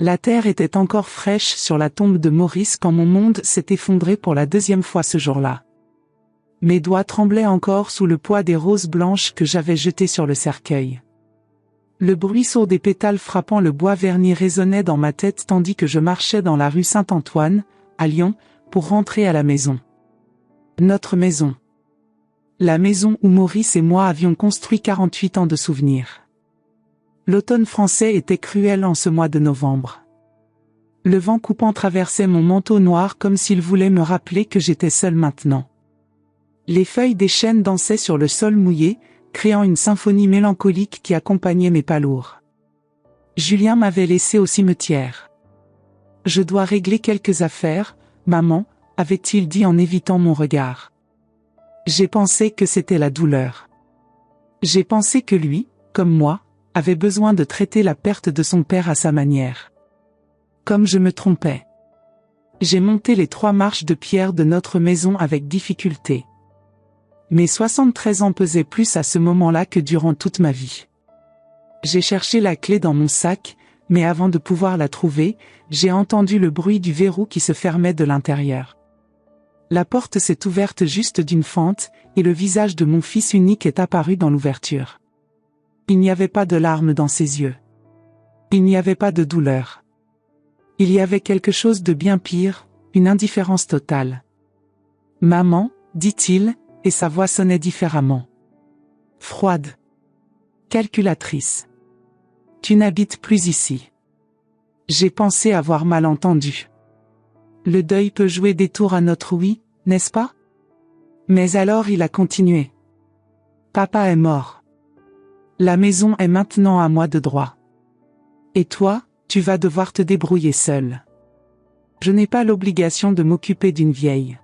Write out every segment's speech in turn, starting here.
La terre était encore fraîche sur la tombe de Maurice quand mon monde s'est effondré pour la deuxième fois ce jour-là. Mes doigts tremblaient encore sous le poids des roses blanches que j'avais jetées sur le cercueil. Le bruit sourd des pétales frappant le bois verni résonnait dans ma tête tandis que je marchais dans la rue Saint-Antoine, à Lyon, pour rentrer à la maison. Notre maison. La maison où Maurice et moi avions construit 48 ans de souvenirs. L'automne français était cruel en ce mois de novembre. Le vent coupant traversait mon manteau noir comme s'il voulait me rappeler que j'étais seul maintenant. Les feuilles des chênes dansaient sur le sol mouillé, créant une symphonie mélancolique qui accompagnait mes pas lourds. Julien m'avait laissé au cimetière. Je dois régler quelques affaires, maman, avait-il dit en évitant mon regard. J'ai pensé que c'était la douleur. J'ai pensé que lui, comme moi, avait besoin de traiter la perte de son père à sa manière. Comme je me trompais. J'ai monté les 3 marches de pierre de notre maison avec difficulté. Mes 73 ans pesaient plus à ce moment-là que durant toute ma vie. J'ai cherché la clé dans mon sac, mais avant de pouvoir la trouver, j'ai entendu le bruit du verrou qui se fermait de l'intérieur. La porte s'est ouverte juste d'une fente, et le visage de mon fils unique est apparu dans l'ouverture. Il n'y avait pas de larmes dans ses yeux. Il n'y avait pas de douleur. Il y avait quelque chose de bien pire, une indifférence totale. « Maman » dit-il, et sa voix sonnait différemment. Froide. Calculatrice. Tu n'habites plus ici. J'ai pensé avoir mal entendu. Le deuil peut jouer des tours à notre oui, n'est-ce pas? Mais alors il a continué. Papa est mort. La maison est maintenant à moi de droit. Et toi, tu vas devoir te débrouiller seul. Je n'ai pas l'obligation de m'occuper d'une vieille.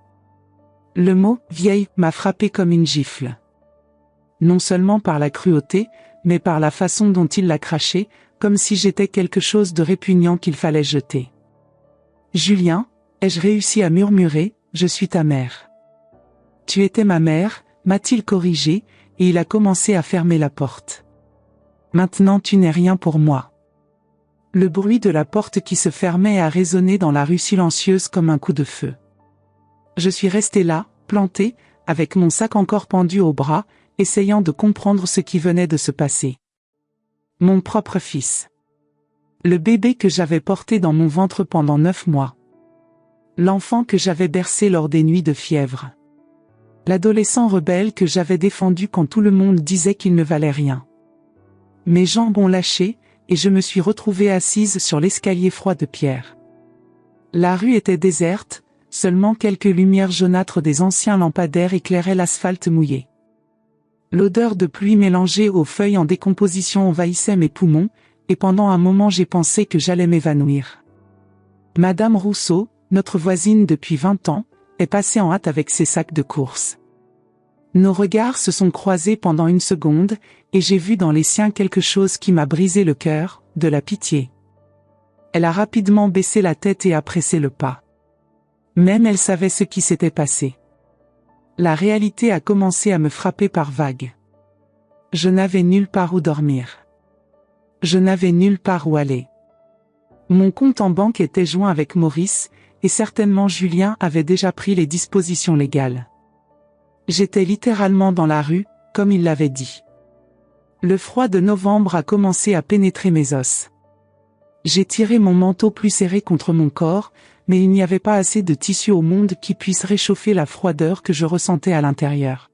Le mot « vieille » m'a frappé comme une gifle. Non seulement par la cruauté, mais par la façon dont il l'a craché, comme si j'étais quelque chose de répugnant qu'il fallait jeter. Julien, ai-je réussi à murmurer, je suis ta mère. Tu étais ma mère, m'a-t-il corrigé, et il a commencé à fermer la porte. Maintenant tu n'es rien pour moi. Le bruit de la porte qui se fermait a résonné dans la rue silencieuse comme un coup de feu. Je suis resté là, planté, avec mon sac encore pendu au bras, essayant de comprendre ce qui venait de se passer. Mon propre fils. Le bébé que j'avais porté dans mon ventre pendant 9 mois. L'enfant que j'avais bercé lors des nuits de fièvre. L'adolescent rebelle que j'avais défendu quand tout le monde disait qu'il ne valait rien. Mes jambes ont lâché, et je me suis retrouvée assise sur l'escalier froid de pierre. La rue était déserte, seulement quelques lumières jaunâtres des anciens lampadaires éclairaient l'asphalte mouillé. L'odeur de pluie mélangée aux feuilles en décomposition envahissait mes poumons, et pendant un moment j'ai pensé que j'allais m'évanouir. Madame Rousseau, notre voisine depuis 20 ans, est passée en hâte avec ses sacs de courses. Nos regards se sont croisés pendant une seconde, et j'ai vu dans les siens quelque chose qui m'a brisé le cœur, de la pitié. Elle a rapidement baissé la tête et a pressé le pas. Même elle savait ce qui s'était passé. La réalité a commencé à me frapper par vagues. Je n'avais nulle part où dormir. Je n'avais nulle part où aller. Mon compte en banque était joint avec Maurice, et certainement Julien avait déjà pris les dispositions légales. J'étais littéralement dans la rue, comme il l'avait dit. Le froid de novembre a commencé à pénétrer mes os. J'ai tiré mon manteau plus serré contre mon corps, mais il n'y avait pas assez de tissu au monde qui puisse réchauffer la froideur que je ressentais à l'intérieur.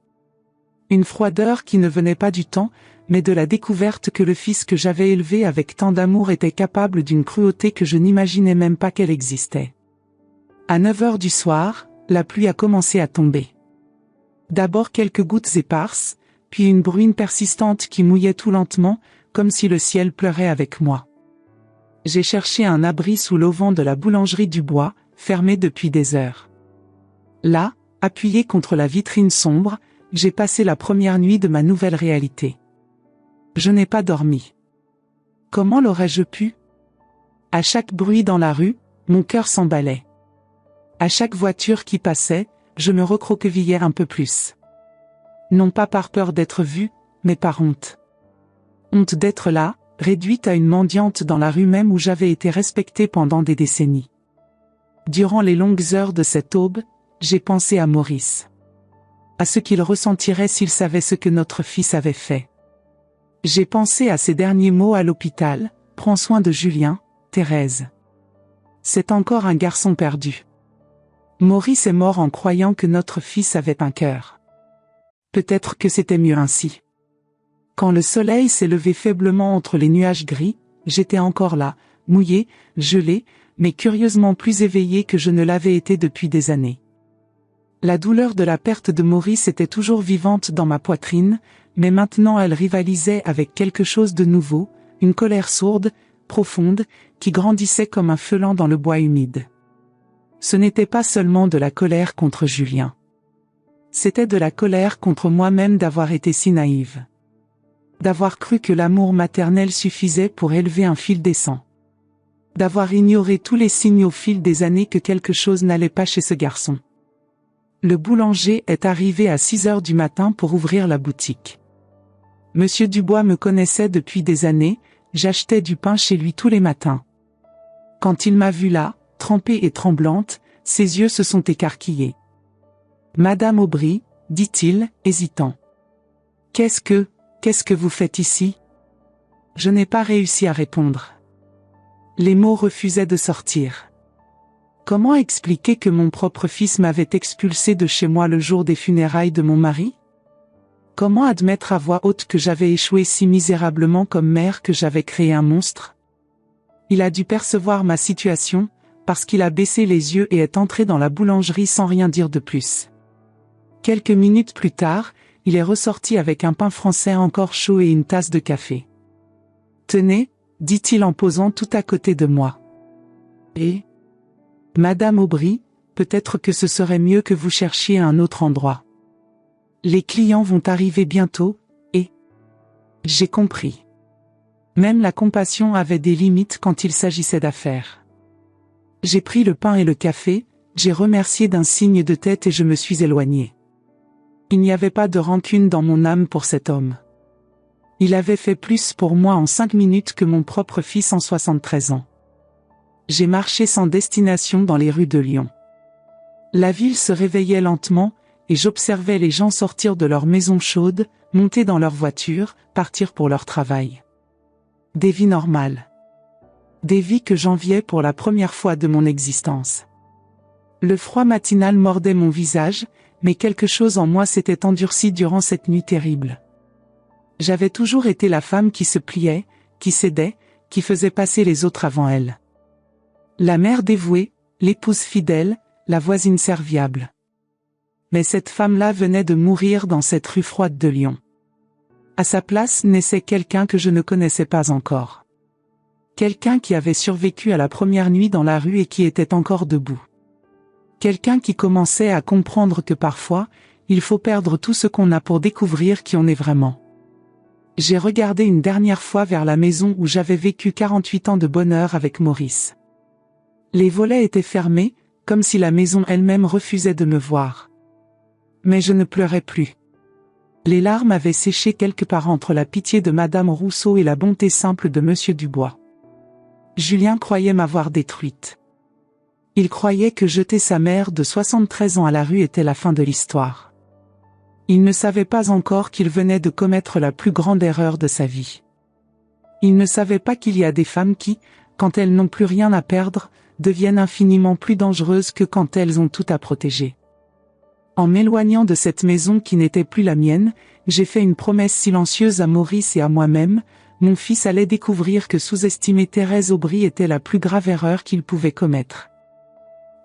Une froideur qui ne venait pas du temps, mais de la découverte que le fils que j'avais élevé avec tant d'amour était capable d'une cruauté que je n'imaginais même pas qu'elle existait. À 9 heures du soir, la pluie a commencé à tomber. D'abord quelques gouttes éparses, puis une bruine persistante qui mouillait tout lentement, comme si le ciel pleurait avec moi. J'ai cherché un abri sous l'auvent de la boulangerie du bois, fermée depuis des heures. Là, appuyé contre la vitrine sombre, j'ai passé la première nuit de ma nouvelle réalité. Je n'ai pas dormi. Comment l'aurais-je pu? À chaque bruit dans la rue, mon cœur s'emballait. À chaque voiture qui passait, je me recroquevillais un peu plus. Non pas par peur d'être vue, mais par honte. Honte d'être là, réduite à une mendiante dans la rue même où j'avais été respectée pendant des décennies. Durant les longues heures de cette aube, j'ai pensé à Maurice. À ce qu'il ressentirait s'il savait ce que notre fils avait fait. J'ai pensé à ses derniers mots à l'hôpital, « Prends soin de Julien, Thérèse. C'est encore un garçon perdu. » Maurice est mort en croyant que notre fils avait un cœur. Peut-être que c'était mieux ainsi. Quand le soleil s'est levé faiblement entre les nuages gris, j'étais encore là, mouillé, gelé, mais curieusement plus éveillé que je ne l'avais été depuis des années. La douleur de la perte de Maurice était toujours vivante dans ma poitrine, mais maintenant elle rivalisait avec quelque chose de nouveau, une colère sourde, profonde, qui grandissait comme un feuillant dans le bois humide. Ce n'était pas seulement de la colère contre Julien. C'était de la colère contre moi-même d'avoir été si naïve. D'avoir cru que l'amour maternel suffisait pour élever un fil décent. D'avoir ignoré tous les signes au fil des années que quelque chose n'allait pas chez ce garçon. Le boulanger est arrivé à 6 heures du matin pour ouvrir la boutique. Monsieur Dubois me connaissait depuis des années, j'achetais du pain chez lui tous les matins. Quand il m'a vue là, trempée et tremblante, ses yeux se sont écarquillés. « Madame Aubry, dit-il, hésitant. Qu'est-ce que vous faites ici ?» Je n'ai pas réussi à répondre. Les mots refusaient de sortir. Comment expliquer que mon propre fils m'avait expulsé de chez moi le jour des funérailles de mon mari? Comment admettre à voix haute que j'avais échoué si misérablement comme mère, que j'avais créé un monstre? Il a dû percevoir ma situation, parce qu'il a baissé les yeux et est entré dans la boulangerie sans rien dire de plus. Quelques minutes plus tard, il est ressorti avec un pain français encore chaud et une tasse de café. « Tenez, » dit-il en posant tout à côté de moi. « Et Madame Aubry, peut-être que ce serait mieux que vous cherchiez un autre endroit. Les clients vont arriver bientôt, et... » J'ai compris. Même la compassion avait des limites quand il s'agissait d'affaires. J'ai pris le pain et le café, j'ai remercié d'un signe de tête et je me suis éloigné. Il n'y avait pas de rancune dans mon âme pour cet homme. Il avait fait plus pour moi en 5 minutes que mon propre fils en 73 ans. J'ai marché sans destination dans les rues de Lyon. La ville se réveillait lentement, et j'observais les gens sortir de leurs maisons chaudes, monter dans leurs voitures, partir pour leur travail. Des vies normales. Des vies que j'enviais pour la première fois de mon existence. Le froid matinal mordait mon visage, mais quelque chose en moi s'était endurci durant cette nuit terrible. J'avais toujours été la femme qui se pliait, qui cédait, qui faisait passer les autres avant elle. La mère dévouée, l'épouse fidèle, la voisine serviable. Mais cette femme-là venait de mourir dans cette rue froide de Lyon. À sa place naissait quelqu'un que je ne connaissais pas encore. Quelqu'un qui avait survécu à la première nuit dans la rue et qui était encore debout. Quelqu'un qui commençait à comprendre que parfois, il faut perdre tout ce qu'on a pour découvrir qui on est vraiment. J'ai regardé une dernière fois vers la maison où j'avais vécu 48 ans de bonheur avec Maurice. Les volets étaient fermés, comme si la maison elle-même refusait de me voir. Mais je ne pleurais plus. Les larmes avaient séché quelque part entre la pitié de Madame Rousseau et la bonté simple de Monsieur Dubois. Julien croyait m'avoir détruite. Il croyait que jeter sa mère de 73 ans à la rue était la fin de l'histoire. Il ne savait pas encore qu'il venait de commettre la plus grande erreur de sa vie. Il ne savait pas qu'il y a des femmes qui, quand elles n'ont plus rien à perdre, deviennent infiniment plus dangereuses que quand elles ont tout à protéger. En m'éloignant de cette maison qui n'était plus la mienne, j'ai fait une promesse silencieuse à Maurice et à moi-même. Mon fils allait découvrir que sous-estimer Thérèse Aubry était la plus grave erreur qu'il pouvait commettre.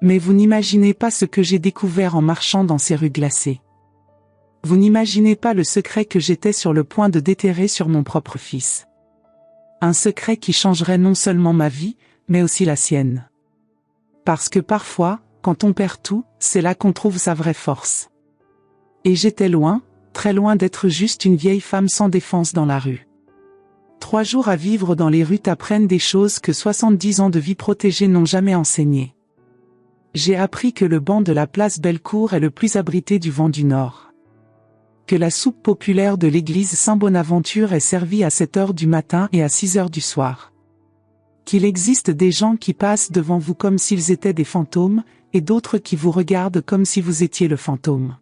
Mais vous n'imaginez pas ce que j'ai découvert en marchant dans ces rues glacées. Vous n'imaginez pas le secret que j'étais sur le point de déterrer sur mon propre fils. Un secret qui changerait non seulement ma vie, mais aussi la sienne. Parce que parfois, quand on perd tout, c'est là qu'on trouve sa vraie force. Et j'étais loin, très loin d'être juste une vieille femme sans défense dans la rue. 3 jours à vivre dans les rues t'apprennent des choses que 70 ans de vie protégée n'ont jamais enseignées. J'ai appris que le banc de la place Bellecour est le plus abrité du vent du Nord. que la soupe populaire de l'église Saint-Bonaventure est servie à 7 heures du matin et à 6 heures du soir. Qu'il existe des gens qui passent devant vous comme s'ils étaient des fantômes, et d'autres qui vous regardent comme si vous étiez le fantôme.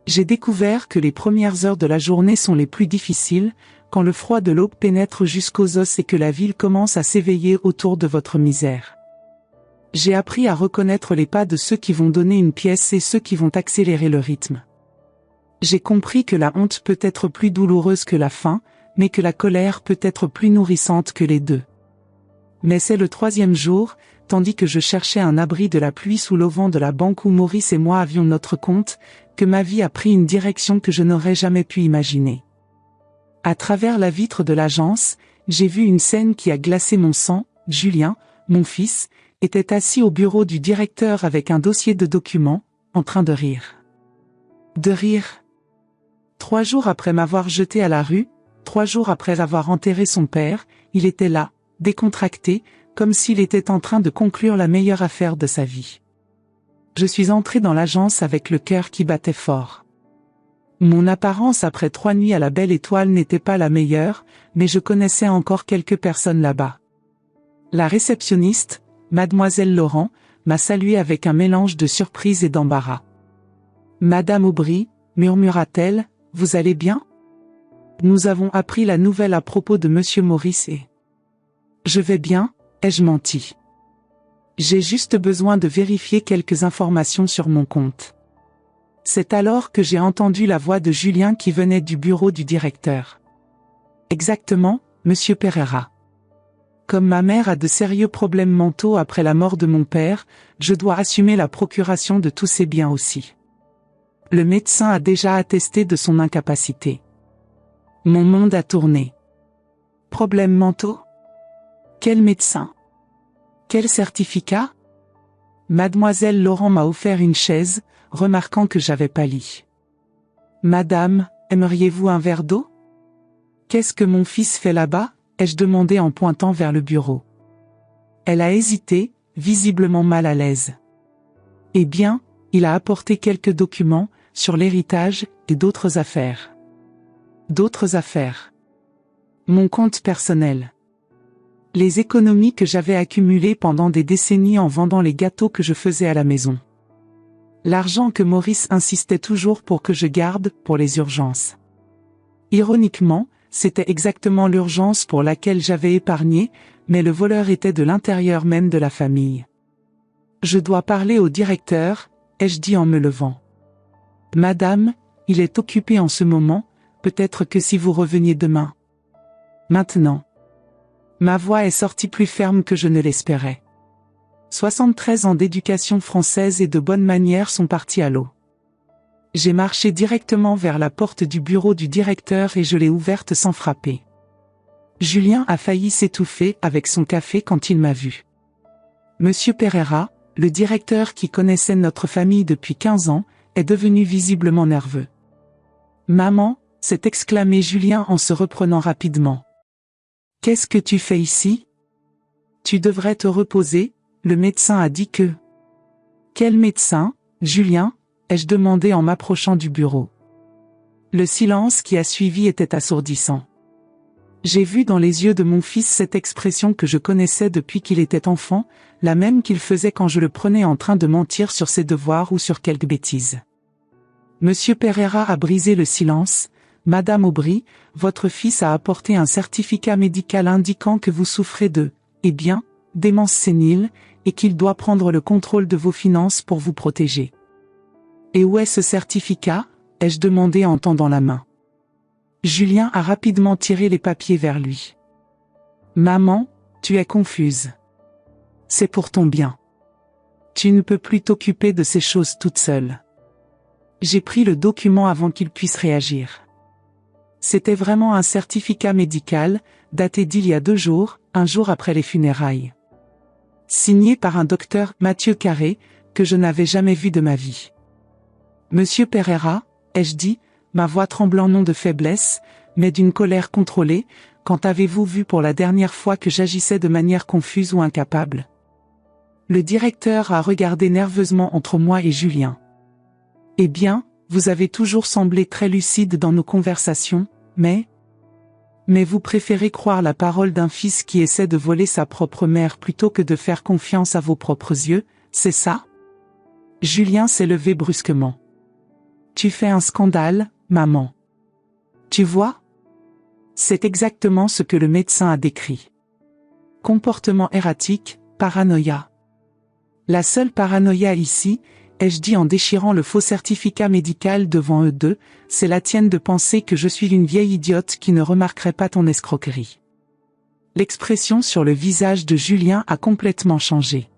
J'ai découvert que les premières heures de la journée sont les plus difficiles, quand le froid de l'aube pénètre jusqu'aux os et que la ville commence à s'éveiller autour de votre misère. J'ai appris à reconnaître les pas de ceux qui vont donner une pièce et ceux qui vont accélérer le rythme. J'ai compris que la honte peut être plus douloureuse que la faim, mais que la colère peut être plus nourrissante que les deux. Mais c'est le 3e jour, tandis que je cherchais un abri de la pluie sous l'auvent de la banque où Maurice et moi avions notre compte, que ma vie a pris une direction que je n'aurais jamais pu imaginer. À travers la vitre de l'agence, j'ai vu une scène qui a glacé mon sang. Julien, mon fils, était assis au bureau du directeur avec un dossier de documents, en train de rire. De rire. 3 jours après m'avoir jeté à la rue, 3 jours après avoir enterré son père, il était là, décontracté, comme s'il était en train de conclure la meilleure affaire de sa vie. Je suis entré dans l'agence avec le cœur qui battait fort. Mon apparence après 3 nuits à la Belle Étoile n'était pas la meilleure, mais je connaissais encore quelques personnes là-bas. La réceptionniste, Mademoiselle Laurent, m'a salué avec un mélange de surprise et d'embarras. « Madame Aubry, murmura-t-elle, vous allez bien ? Nous avons appris la nouvelle à propos de Monsieur Maurice et... » « Je vais bien, ai-je menti. J'ai juste besoin de vérifier quelques informations sur mon compte. » C'est alors que j'ai entendu la voix de Julien qui venait du bureau du directeur. « Exactement, Monsieur Pereira. Comme ma mère a de sérieux problèmes mentaux après la mort de mon père, je dois assumer la procuration de tous ses biens aussi. Le médecin a déjà attesté de son incapacité. Mon monde a tourné. Problèmes mentaux ? Quel médecin ? Quel certificat ? Mademoiselle Laurent m'a offert une chaise, remarquant que j'avais pâli. Madame, aimeriez-vous un verre d'eau ? Qu'est-ce que mon fils fait là-bas ? Ai-je demandé en pointant vers le bureau. Elle a hésité, visiblement mal à l'aise. Eh bien, il a apporté quelques documents, sur l'héritage, et d'autres affaires. D'autres affaires. Mon compte personnel. Les économies que j'avais accumulées pendant des décennies en vendant les gâteaux que je faisais à la maison. L'argent que Maurice insistait toujours pour que je garde, pour les urgences. Ironiquement, c'était exactement l'urgence pour laquelle j'avais épargné, mais le voleur était de l'intérieur même de la famille. Je dois parler au directeur, ai-je dit en me levant. Madame, il est occupé en ce moment, peut-être que si vous reveniez demain. Maintenant. Ma voix est sortie plus ferme que je ne l'espérais. 73 ans d'éducation française et de bonnes manières sont partis à l'eau. J'ai marché directement vers la porte du bureau du directeur et je l'ai ouverte sans frapper. Julien a failli s'étouffer avec son café quand il m'a vu. Monsieur Pereira, le directeur qui connaissait notre famille depuis 15 ans, est devenu visiblement nerveux. Maman, s'est exclamé Julien en se reprenant rapidement. Qu'est-ce que tu fais ici ? Tu devrais te reposer, le médecin a dit que... Quel médecin, Julien ? Ai-je demandé en m'approchant du bureau. Le silence qui a suivi était assourdissant. J'ai vu dans les yeux de mon fils cette expression que je connaissais depuis qu'il était enfant, la même qu'il faisait quand je le prenais en train de mentir sur ses devoirs ou sur quelque bêtise. Monsieur Pereira a brisé le silence. Madame Aubry, votre fils a apporté un certificat médical indiquant que vous souffrez de, démence sénile, et qu'il doit prendre le contrôle de vos finances pour vous protéger. Et où est ce certificat ? Ai-je demandé en tendant la main. Julien a rapidement tiré les papiers vers lui. Maman, tu es confuse. C'est pour ton bien. Tu ne peux plus t'occuper de ces choses toute seule. J'ai pris le document avant qu'il puisse réagir. C'était vraiment un certificat médical, daté d'il y a 2 jours, un jour après les funérailles. Signé par un docteur, Mathieu Carré, que je n'avais jamais vu de ma vie. Monsieur Pereira, ai-je dit, ma voix tremblant non de faiblesse, mais d'une colère contrôlée, quand avez-vous vu pour la dernière fois que j'agissais de manière confuse ou incapable ? Le directeur a regardé nerveusement entre moi et Julien. Eh bien, vous avez toujours semblé très lucide dans nos conversations, mais vous préférez croire la parole d'un fils qui essaie de voler sa propre mère plutôt que de faire confiance à vos propres yeux, c'est ça? Julien s'est levé brusquement. Tu fais un scandale, maman. Tu vois? C'est exactement ce que le médecin a décrit. Comportement erratique, paranoïa. La seule paranoïa ici, ai-je dit en déchirant le faux certificat médical devant eux deux, c'est la tienne de penser que je suis une vieille idiote qui ne remarquerait pas ton escroquerie. L'expression sur le visage de Julien a complètement changé.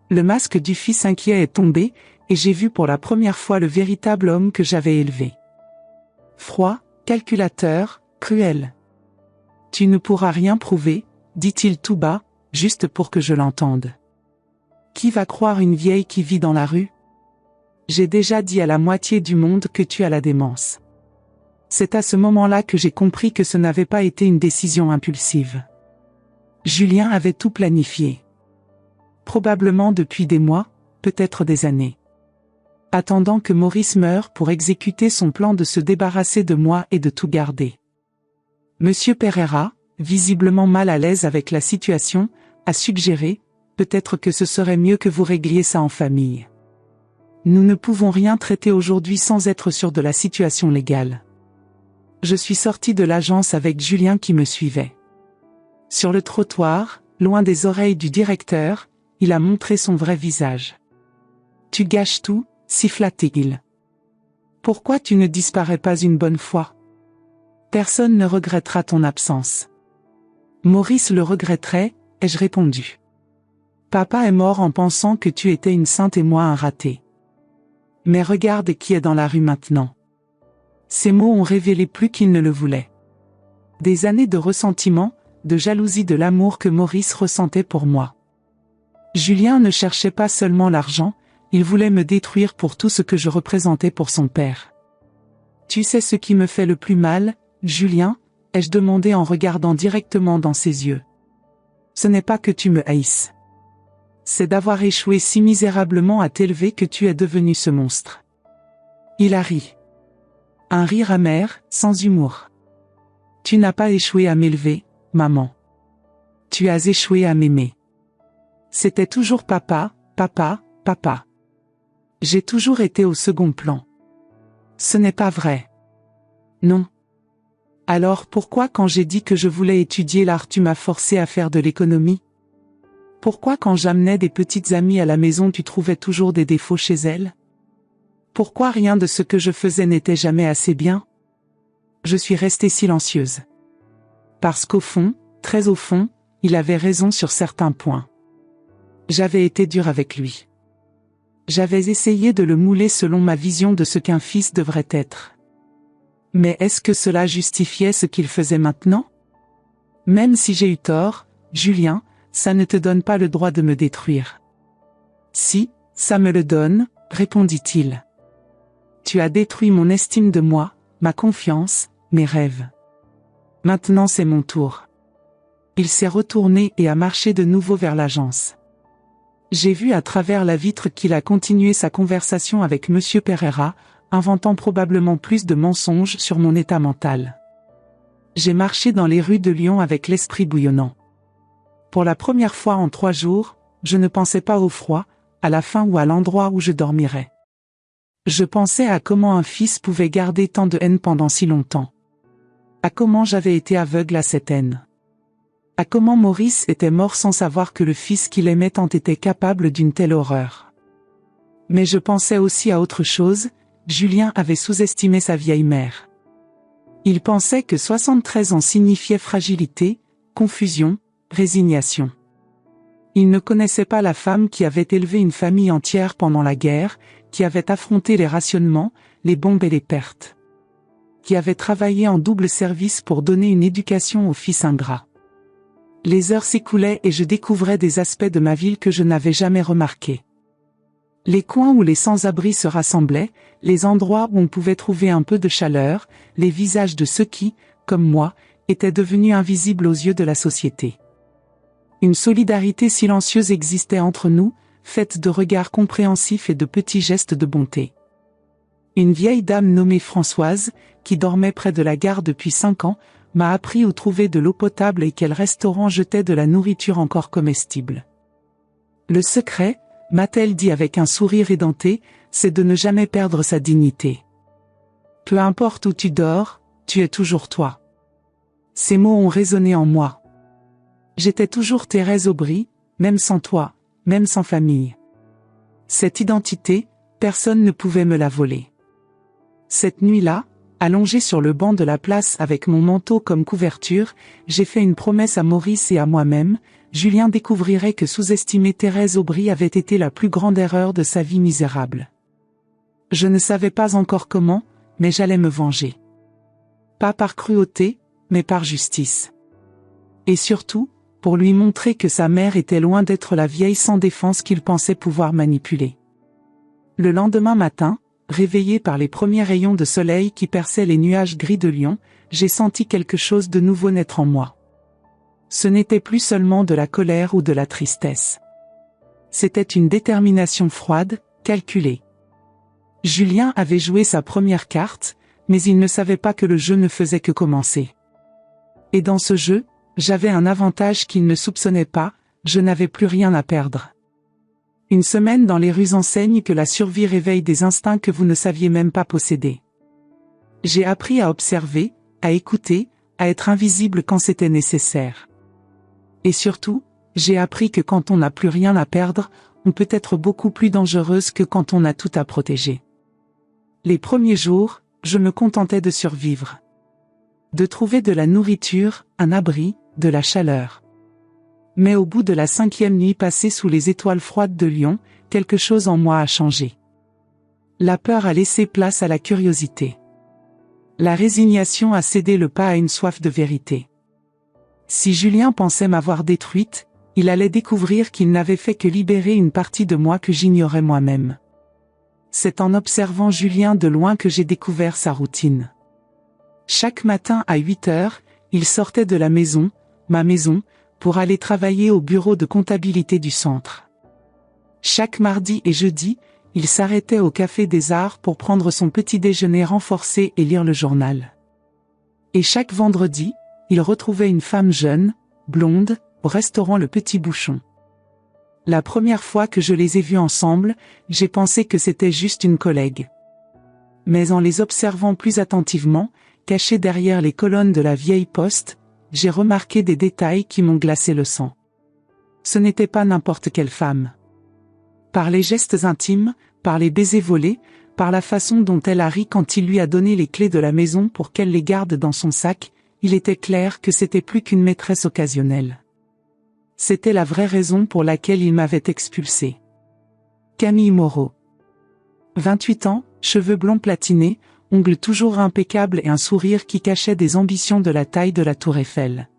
Le masque du fils inquiet est tombé, et j'ai vu pour la première fois le véritable homme que j'avais élevé. Froid, calculateur, cruel. Tu ne pourras rien prouver, dit-il tout bas, juste pour que je l'entende. Qui va croire une vieille qui vit dans la rue? J'ai déjà dit à la moitié du monde que tu as la démence. C'est à ce moment-là que j'ai compris que ce n'avait pas été une décision impulsive. Julien avait tout planifié. Probablement depuis des mois, peut-être des années. Attendant que Maurice meure pour exécuter son plan de se débarrasser de moi et de tout garder. Monsieur Pereira, visiblement mal à l'aise avec la situation, a suggéré, peut-être que ce serait mieux que vous régliez ça en famille. Nous ne pouvons rien traiter aujourd'hui sans être sûr de la situation légale. Je suis sorti de l'agence avec Julien qui me suivait. Sur le trottoir, loin des oreilles du directeur, il a montré son vrai visage. Tu gâches tout, siffla-t-il. Pourquoi tu ne disparais pas une bonne fois? Personne ne regrettera ton absence. Maurice le regretterait, ai-je répondu. Papa est mort en pensant que tu étais une sainte et moi un raté. Mais regarde qui est dans la rue maintenant. Ces mots ont révélé plus qu'il ne le voulait. Des années de ressentiment, de jalousie de l'amour que Maurice ressentait pour moi. Julien ne cherchait pas seulement l'argent, il voulait me détruire pour tout ce que je représentais pour son père. Tu sais ce qui me fait le plus mal, Julien, ai-je demandé en regardant directement dans ses yeux. Ce n'est pas que tu me haïsses. C'est d'avoir échoué si misérablement à t'élever que tu es devenu ce monstre. Il a ri. Un rire amer, sans humour. Tu n'as pas échoué à m'élever, maman. Tu as échoué à m'aimer. C'était toujours papa, papa, papa. J'ai toujours été au second plan. Ce n'est pas vrai. Non. Alors pourquoi quand j'ai dit que je voulais étudier l'art tu m'as forcé à faire de l'économie? Pourquoi quand j'amenais des petites amies à la maison tu trouvais toujours des défauts chez elles? Pourquoi rien de ce que je faisais n'était jamais assez bien? Je suis restée silencieuse. Parce qu'au fond, très au fond, il avait raison sur certains points. J'avais été dure avec lui. J'avais essayé de le mouler selon ma vision de ce qu'un fils devrait être. Mais est-ce que cela justifiait ce qu'il faisait maintenant? Même si j'ai eu tort, Julien, ça ne te donne pas le droit de me détruire. Si, ça me le donne, répondit-il. Tu as détruit mon estime de moi, ma confiance, mes rêves. Maintenant c'est mon tour. Il s'est retourné et a marché de nouveau vers l'agence. J'ai vu à travers la vitre qu'il a continué sa conversation avec Monsieur Pereira, inventant probablement plus de mensonges sur mon état mental. J'ai marché dans les rues de Lyon avec l'esprit bouillonnant. Pour la première fois en 3 jours, je ne pensais pas au froid, à la faim ou à l'endroit où je dormirais. Je pensais à comment un fils pouvait garder tant de haine pendant si longtemps. À comment j'avais été aveugle à cette haine. À comment Maurice était mort sans savoir que le fils qu'il aimait tant était capable d'une telle horreur. Mais je pensais aussi à autre chose, Julien avait sous-estimé sa vieille mère. Il pensait que 73 ans signifiait fragilité, confusion, résignation. Il ne connaissait pas la femme qui avait élevé une famille entière pendant la guerre, qui avait affronté les rationnements, les bombes et les pertes. Qui avait travaillé en double service pour donner une éducation aux fils ingrats. Les heures s'écoulaient et je découvrais des aspects de ma ville que je n'avais jamais remarqués. Les coins où les sans-abri se rassemblaient, les endroits où on pouvait trouver un peu de chaleur, les visages de ceux qui, comme moi, étaient devenus invisibles aux yeux de la société. Une solidarité silencieuse existait entre nous, faite de regards compréhensifs et de petits gestes de bonté. Une vieille dame nommée Françoise, qui dormait près de la gare depuis 5 ans, m'a appris où trouver de l'eau potable et quel restaurant jetait de la nourriture encore comestible. Le secret, m'a-t-elle dit avec un sourire édenté, c'est de ne jamais perdre sa dignité. Peu importe où tu dors, tu es toujours toi. Ces mots ont résonné en moi. J'étais toujours Thérèse Aubry, même sans toi, même sans famille. Cette identité, personne ne pouvait me la voler. Cette nuit-là, allongé sur le banc de la place avec mon manteau comme couverture, j'ai fait une promesse à Maurice et à moi-même. Julien découvrirait que sous-estimer Thérèse Aubry avait été la plus grande erreur de sa vie misérable. Je ne savais pas encore comment, mais j'allais me venger. Pas par cruauté, mais par justice. Et surtout, pour lui montrer que sa mère était loin d'être la vieille sans défense qu'il pensait pouvoir manipuler. Le lendemain matin, réveillé par les premiers rayons de soleil qui perçaient les nuages gris de Lyon, j'ai senti quelque chose de nouveau naître en moi. Ce n'était plus seulement de la colère ou de la tristesse. C'était une détermination froide, calculée. Julien avait joué sa première carte, mais il ne savait pas que le jeu ne faisait que commencer. Et dans ce jeu, j'avais un avantage qu'il ne soupçonnait pas, je n'avais plus rien à perdre. Une semaine dans les rues enseigne que la survie réveille des instincts que vous ne saviez même pas posséder. J'ai appris à observer, à écouter, à être invisible quand c'était nécessaire. Et surtout, j'ai appris que quand on n'a plus rien à perdre, on peut être beaucoup plus dangereuse que quand on a tout à protéger. Les premiers jours, je me contentais de survivre. De trouver de la nourriture, un abri, de la chaleur. Mais au bout de la 5e nuit passée sous les étoiles froides de Lyon, quelque chose en moi a changé. La peur a laissé place à la curiosité. La résignation a cédé le pas à une soif de vérité. Si Julien pensait m'avoir détruite, il allait découvrir qu'il n'avait fait que libérer une partie de moi que j'ignorais moi-même. C'est en observant Julien de loin que j'ai découvert sa routine. Chaque matin à 8 heures, il sortait de la maison, ma maison, pour aller travailler au bureau de comptabilité du centre. Chaque mardi et jeudi, il s'arrêtait au Café des Arts pour prendre son petit déjeuner renforcé et lire le journal. Et chaque vendredi, il retrouvait une femme jeune, blonde, au restaurant Le Petit Bouchon. La première fois que je les ai vus ensemble, j'ai pensé que c'était juste une collègue. Mais en les observant plus attentivement, cachés derrière les colonnes de la vieille poste, j'ai remarqué des détails qui m'ont glacé le sang. Ce n'était pas n'importe quelle femme. Par les gestes intimes, par les baisers volés, par la façon dont elle a ri quand il lui a donné les clés de la maison pour qu'elle les garde dans son sac, il était clair que c'était plus qu'une maîtresse occasionnelle. C'était la vraie raison pour laquelle il m'avait expulsé. Camille Moreau. 28 ans, cheveux blonds platinés, ongles toujours impeccables et un sourire qui cachait des ambitions de la taille de la Tour Eiffel.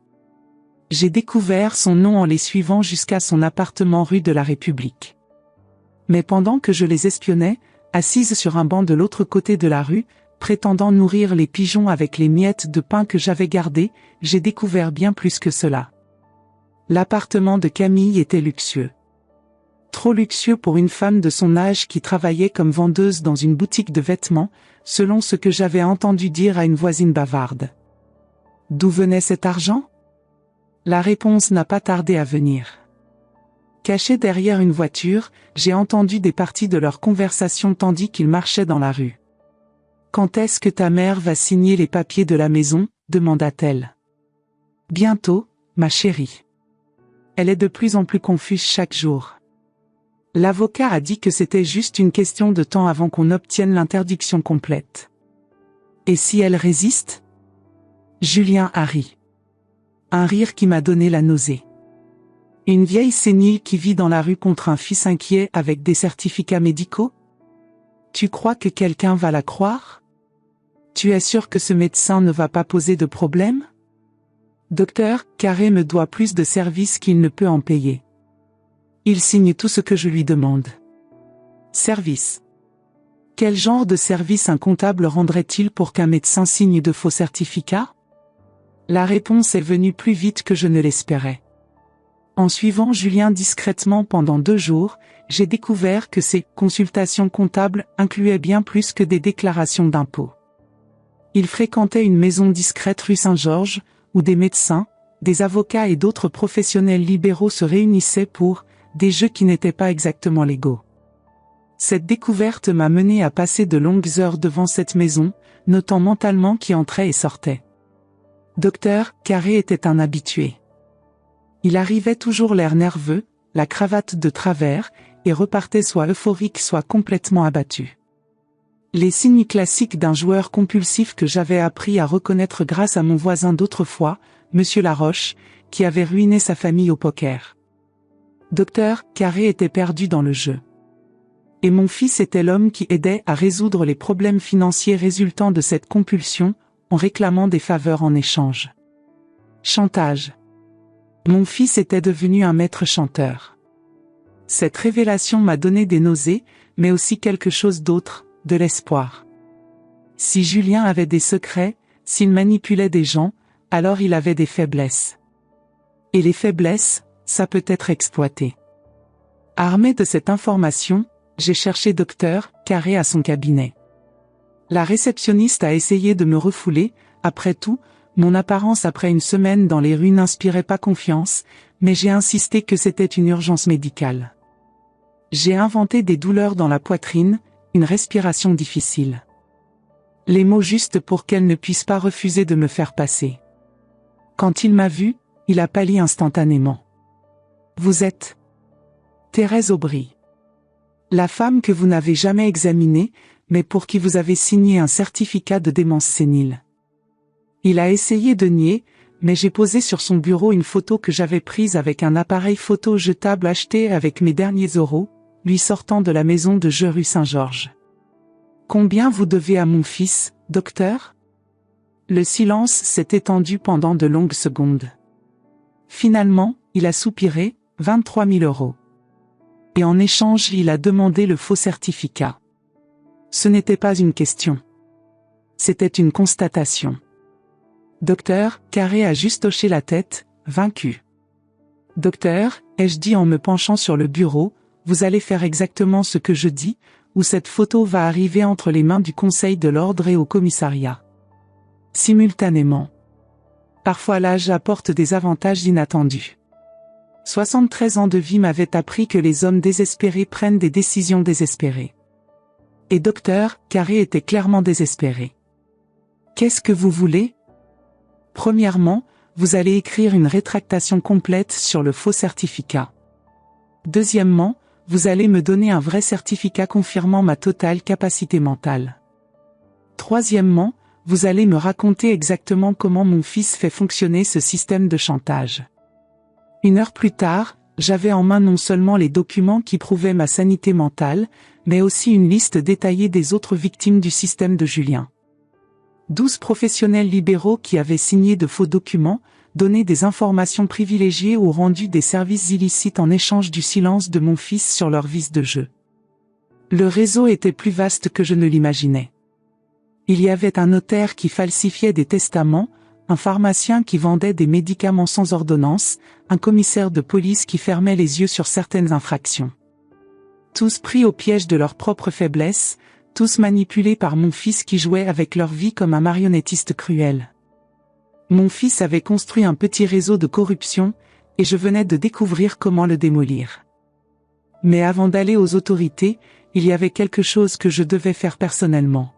J'ai découvert son nom en les suivant jusqu'à son appartement rue de la République. Mais pendant que je les espionnais, assise sur un banc de l'autre côté de la rue, prétendant nourrir les pigeons avec les miettes de pain que j'avais gardées, j'ai découvert bien plus que cela. L'appartement de Camille était luxueux. Trop luxueux pour une femme de son âge qui travaillait comme vendeuse dans une boutique de vêtements, selon ce que j'avais entendu dire à une voisine bavarde. D'où venait cet argent ? La réponse n'a pas tardé à venir. Caché derrière une voiture, j'ai entendu des parties de leur conversation tandis qu'ils marchaient dans la rue. « Quand est-ce que ta mère va signer les papiers de la maison ?» demanda-t-elle. « Bientôt, ma chérie. » Elle est de plus en plus confuse chaque jour. L'avocat a dit que c'était juste une question de temps avant qu'on obtienne l'interdiction complète. Et si elle résiste ? Julien a ri. Un rire qui m'a donné la nausée. Une vieille sénile qui vit dans la rue contre un fils inquiet avec des certificats médicaux ? Tu crois que quelqu'un va la croire ? Tu es sûr que ce médecin ne va pas poser de problème ? Docteur, Carré me doit plus de services qu'il ne peut en payer. Il signe tout ce que je lui demande. Service. Quel genre de service un comptable rendrait-il pour qu'un médecin signe de faux certificats ? La réponse est venue plus vite que je ne l'espérais. En suivant Julien discrètement pendant 2 jours, j'ai découvert que ces consultations comptables incluaient bien plus que des déclarations d'impôts. Il fréquentait une maison discrète rue Saint-Georges, où des médecins, des avocats et d'autres professionnels libéraux se réunissaient pour des jeux qui n'étaient pas exactement légaux. Cette découverte m'a mené à passer de longues heures devant cette maison, notant mentalement qui entrait et sortait. Dr. Carré était un habitué. Il arrivait toujours l'air nerveux, la cravate de travers, et repartait soit euphorique soit complètement abattu. Les signes classiques d'un joueur compulsif que j'avais appris à reconnaître grâce à mon voisin d'autrefois, Monsieur Laroche, qui avait ruiné sa famille au poker. Dr. Carré était perdu dans le jeu. Et mon fils était l'homme qui aidait à résoudre les problèmes financiers résultant de cette compulsion, en réclamant des faveurs en échange. Chantage. Mon fils était devenu un maître chanteur. Cette révélation m'a donné des nausées, mais aussi quelque chose d'autre, de l'espoir. Si Julien avait des secrets, s'il manipulait des gens, alors il avait des faiblesses. Et les faiblesses, ça peut être exploité. Armé de cette information, j'ai cherché Dr. Carré à son cabinet. La réceptionniste a essayé de me refouler, après tout, mon apparence après une semaine dans les rues n'inspirait pas confiance, mais j'ai insisté que c'était une urgence médicale. J'ai inventé des douleurs dans la poitrine, une respiration difficile. Les mots justes pour qu'elle ne puisse pas refuser de me faire passer. Quand il m'a vu, il a pâli instantanément. Vous êtes Thérèse Aubry. La femme que vous n'avez jamais examinée, mais pour qui vous avez signé un certificat de démence sénile. Il a essayé de nier, mais j'ai posé sur son bureau une photo que j'avais prise avec un appareil photo jetable acheté avec mes derniers euros, lui sortant de la maison de jeu rue Saint-Georges. Combien vous devez à mon fils, docteur ? Le silence s'est étendu pendant de longues secondes. Finalement, il a soupiré, 23 000 euros. Et en échange, il a demandé le faux certificat. Ce n'était pas une question. C'était une constatation. Dr. Carré a juste hoché la tête, vaincu. Docteur, ai-je dit en me penchant sur le bureau, vous allez faire exactement ce que je dis, ou cette photo va arriver entre les mains du Conseil de l'Ordre et au commissariat. Simultanément. Parfois l'âge apporte des avantages inattendus. 73 ans de vie m'avaient appris que les hommes désespérés prennent des décisions désespérées. Et Dr. Carré était clairement désespéré. Qu'est-ce que vous voulez ? Premièrement, vous allez écrire une rétractation complète sur le faux certificat. Deuxièmement, vous allez me donner un vrai certificat confirmant ma totale capacité mentale. Troisièmement, vous allez me raconter exactement comment mon fils fait fonctionner ce système de chantage. 1 heure plus tard, j'avais en main non seulement les documents qui prouvaient ma sanité mentale, mais aussi une liste détaillée des autres victimes du système de Julien. 12 professionnels libéraux qui avaient signé de faux documents, donné des informations privilégiées ou rendu des services illicites en échange du silence de mon fils sur leur vice de jeu. Le réseau était plus vaste que je ne l'imaginais. Il y avait un notaire qui falsifiait des testaments, un pharmacien qui vendait des médicaments sans ordonnance, un commissaire de police qui fermait les yeux sur certaines infractions. Tous pris au piège de leurs propres faiblesses, tous manipulés par mon fils qui jouait avec leur vie comme un marionnettiste cruel. Mon fils avait construit un petit réseau de corruption, et je venais de découvrir comment le démolir. Mais avant d'aller aux autorités, il y avait quelque chose que je devais faire personnellement.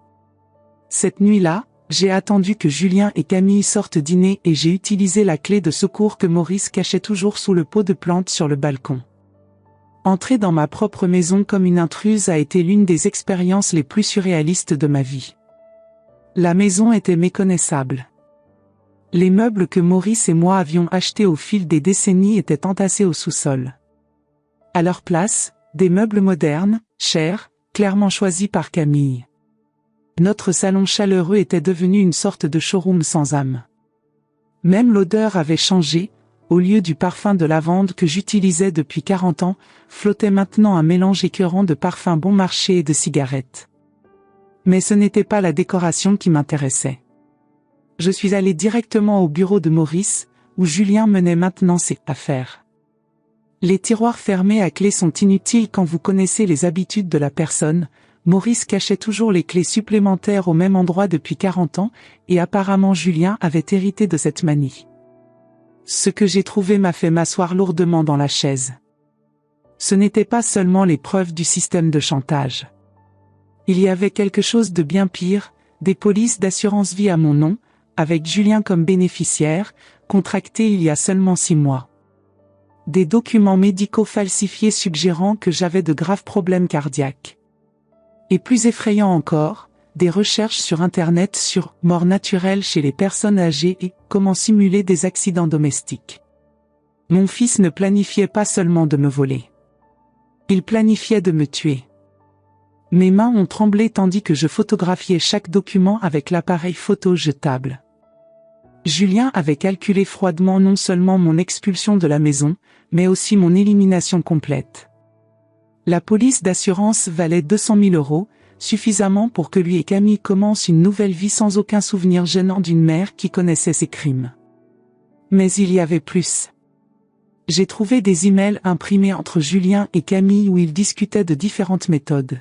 Cette nuit-là, j'ai attendu que Julien et Camille sortent dîner et j'ai utilisé la clé de secours que Maurice cachait toujours sous le pot de plantes sur le balcon. Entrer dans ma propre maison comme une intruse a été l'une des expériences les plus surréalistes de ma vie. La maison était méconnaissable. Les meubles que Maurice et moi avions achetés au fil des décennies étaient entassés au sous-sol. À leur place, des meubles modernes, chers, clairement choisis par Camille. Notre salon chaleureux était devenu une sorte de showroom sans âme. Même l'odeur avait changé, au lieu du parfum de lavande que j'utilisais depuis 40 ans, flottait maintenant un mélange écœurant de parfums bon marché et de cigarettes. Mais ce n'était pas la décoration qui m'intéressait. Je suis allé directement au bureau de Maurice, où Julien menait maintenant ses affaires. Les tiroirs fermés à clé sont inutiles quand vous connaissez les habitudes de la personne. Maurice cachait toujours les clés supplémentaires au même endroit depuis 40 ans, et apparemment Julien avait hérité de cette manie. Ce que j'ai trouvé m'a fait m'asseoir lourdement dans la chaise. Ce n'était pas seulement les preuves du système de chantage. Il y avait quelque chose de bien pire, des polices d'assurance vie à mon nom, avec Julien comme bénéficiaire, contractés il y a seulement 6 mois. Des documents médicaux falsifiés suggérant que j'avais de graves problèmes cardiaques. Et plus effrayant encore, des recherches sur Internet sur « mort naturelle chez les personnes âgées » et « comment simuler des accidents domestiques ». Mon fils ne planifiait pas seulement de me voler. Il planifiait de me tuer. Mes mains ont tremblé tandis que je photographiais chaque document avec l'appareil photo jetable. Julien avait calculé froidement non seulement mon expulsion de la maison, mais aussi mon élimination complète. La police d'assurance valait 200 000 €, suffisamment pour que lui et Camille commencent une nouvelle vie sans aucun souvenir gênant d'une mère qui connaissait ses crimes. Mais il y avait plus. J'ai trouvé des emails imprimés entre Julien et Camille où ils discutaient de différentes méthodes.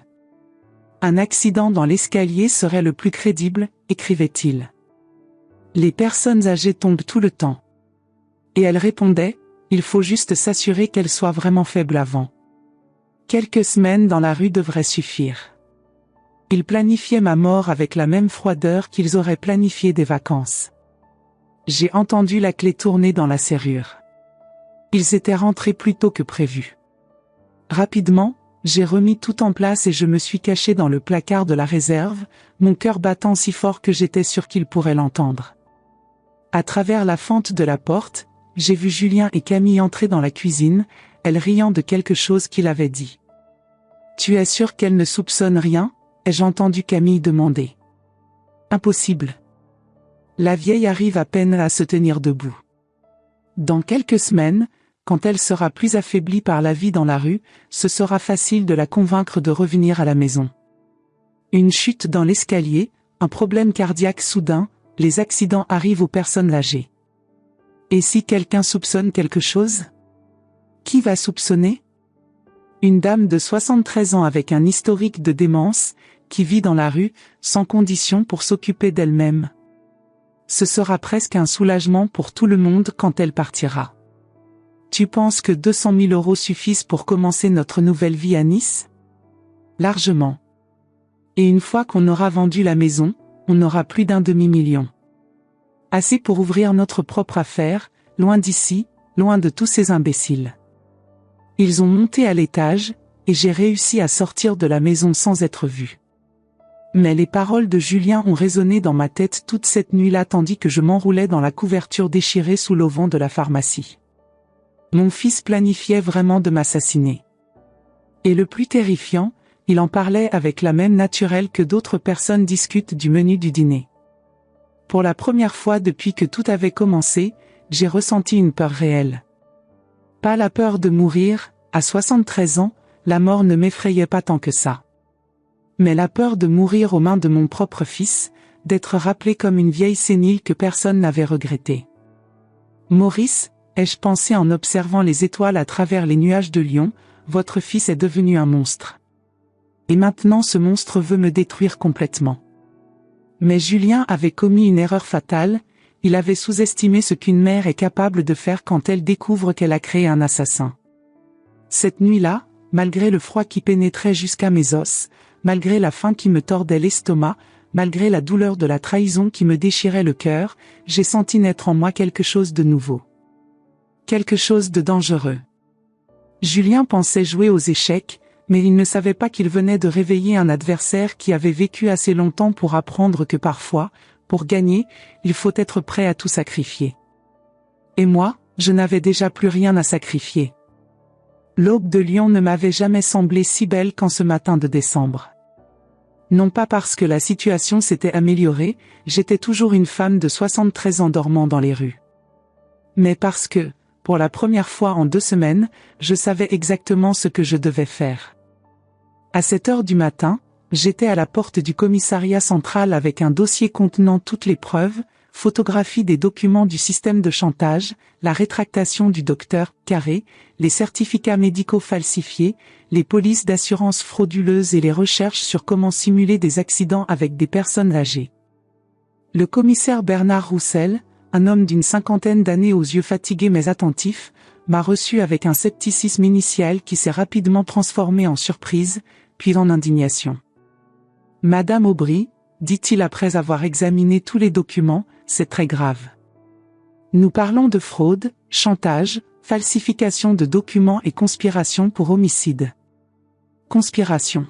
Un accident dans l'escalier serait le plus crédible, écrivait-il. Les personnes âgées tombent tout le temps. Et elle répondait, il faut juste s'assurer qu'elles soient vraiment faibles avant. Quelques semaines dans la rue devraient suffire. Ils planifiaient ma mort avec la même froideur qu'ils auraient planifié des vacances. J'ai entendu la clé tourner dans la serrure. Ils étaient rentrés plus tôt que prévu. Rapidement, j'ai remis tout en place et je me suis caché dans le placard de la réserve, mon cœur battant si fort que j'étais sûr qu'ils pourraient l'entendre. À travers la fente de la porte, j'ai vu Julien et Camille entrer dans la cuisine, elle riant de quelque chose qu'il avait dit. « Tu es sûr qu'elle ne soupçonne rien ?» ai-je entendu Camille demander. « Impossible. » La vieille arrive à peine à se tenir debout. Dans quelques semaines, quand elle sera plus affaiblie par la vie dans la rue, ce sera facile de la convaincre de revenir à la maison. Une chute dans l'escalier, un problème cardiaque soudain, les accidents arrivent aux personnes âgées. Et si quelqu'un soupçonne quelque chose ? Qui va soupçonner ? Une dame de 73 ans avec un historique de démence, qui vit dans la rue, sans condition pour s'occuper d'elle-même. Ce sera presque un soulagement pour tout le monde quand elle partira. Tu penses que 200 000 € suffisent pour commencer notre nouvelle vie à Nice ? Largement. Et une fois qu'on aura vendu la maison, on aura plus d'1 demi-million. Assez pour ouvrir notre propre affaire, loin d'ici, loin de tous ces imbéciles. Ils ont monté à l'étage, et j'ai réussi à sortir de la maison sans être vu. Mais les paroles de Julien ont résonné dans ma tête toute cette nuit-là tandis que je m'enroulais dans la couverture déchirée sous l'auvent de la pharmacie. Mon fils planifiait vraiment de m'assassiner. Et le plus terrifiant, il en parlait avec la même naturelle que d'autres personnes discutent du menu du dîner. Pour la première fois depuis que tout avait commencé, j'ai ressenti une peur réelle. Pas la peur de mourir, à 73 ans, la mort ne m'effrayait pas tant que ça. Mais la peur de mourir aux mains de mon propre fils, d'être rappelé comme une vieille sénile que personne n'avait regretté. Maurice, ai-je pensé en observant les étoiles à travers les nuages de Lyon, votre fils est devenu un monstre. Et maintenant ce monstre veut me détruire complètement. Mais Julien avait commis une erreur fatale, il avait sous-estimé ce qu'une mère est capable de faire quand elle découvre qu'elle a créé un assassin. Cette nuit-là, malgré le froid qui pénétrait jusqu'à mes os, malgré la faim qui me tordait l'estomac, malgré la douleur de la trahison qui me déchirait le cœur, j'ai senti naître en moi quelque chose de nouveau. Quelque chose de dangereux. Julien pensait jouer aux échecs, mais il ne savait pas qu'il venait de réveiller un adversaire qui avait vécu assez longtemps pour apprendre que parfois, pour gagner, il faut être prêt à tout sacrifier. Et moi, je n'avais déjà plus rien à sacrifier. L'aube de Lyon ne m'avait jamais semblé si belle qu'en ce matin de décembre. Non pas parce que la situation s'était améliorée, j'étais toujours une femme de 73 ans dormant dans les rues. Mais parce que, pour la première fois en 2 semaines, je savais exactement ce que je devais faire. À 7 heures du matin, j'étais à la porte du commissariat central avec un dossier contenant toutes les preuves, photographie des documents du système de chantage, la rétractation du docteur Carré, les certificats médicaux falsifiés, les polices d'assurance frauduleuses et les recherches sur comment simuler des accidents avec des personnes âgées. Le commissaire Bernard Roussel, un homme d'une cinquantaine d'années aux yeux fatigués mais attentifs, m'a reçu avec un scepticisme initial qui s'est rapidement transformé en surprise, puis en indignation. « Madame Aubry, dit-il après avoir examiné tous les documents, c'est très grave. Nous parlons de fraude, chantage, falsification de documents et conspiration pour homicide. Conspiration.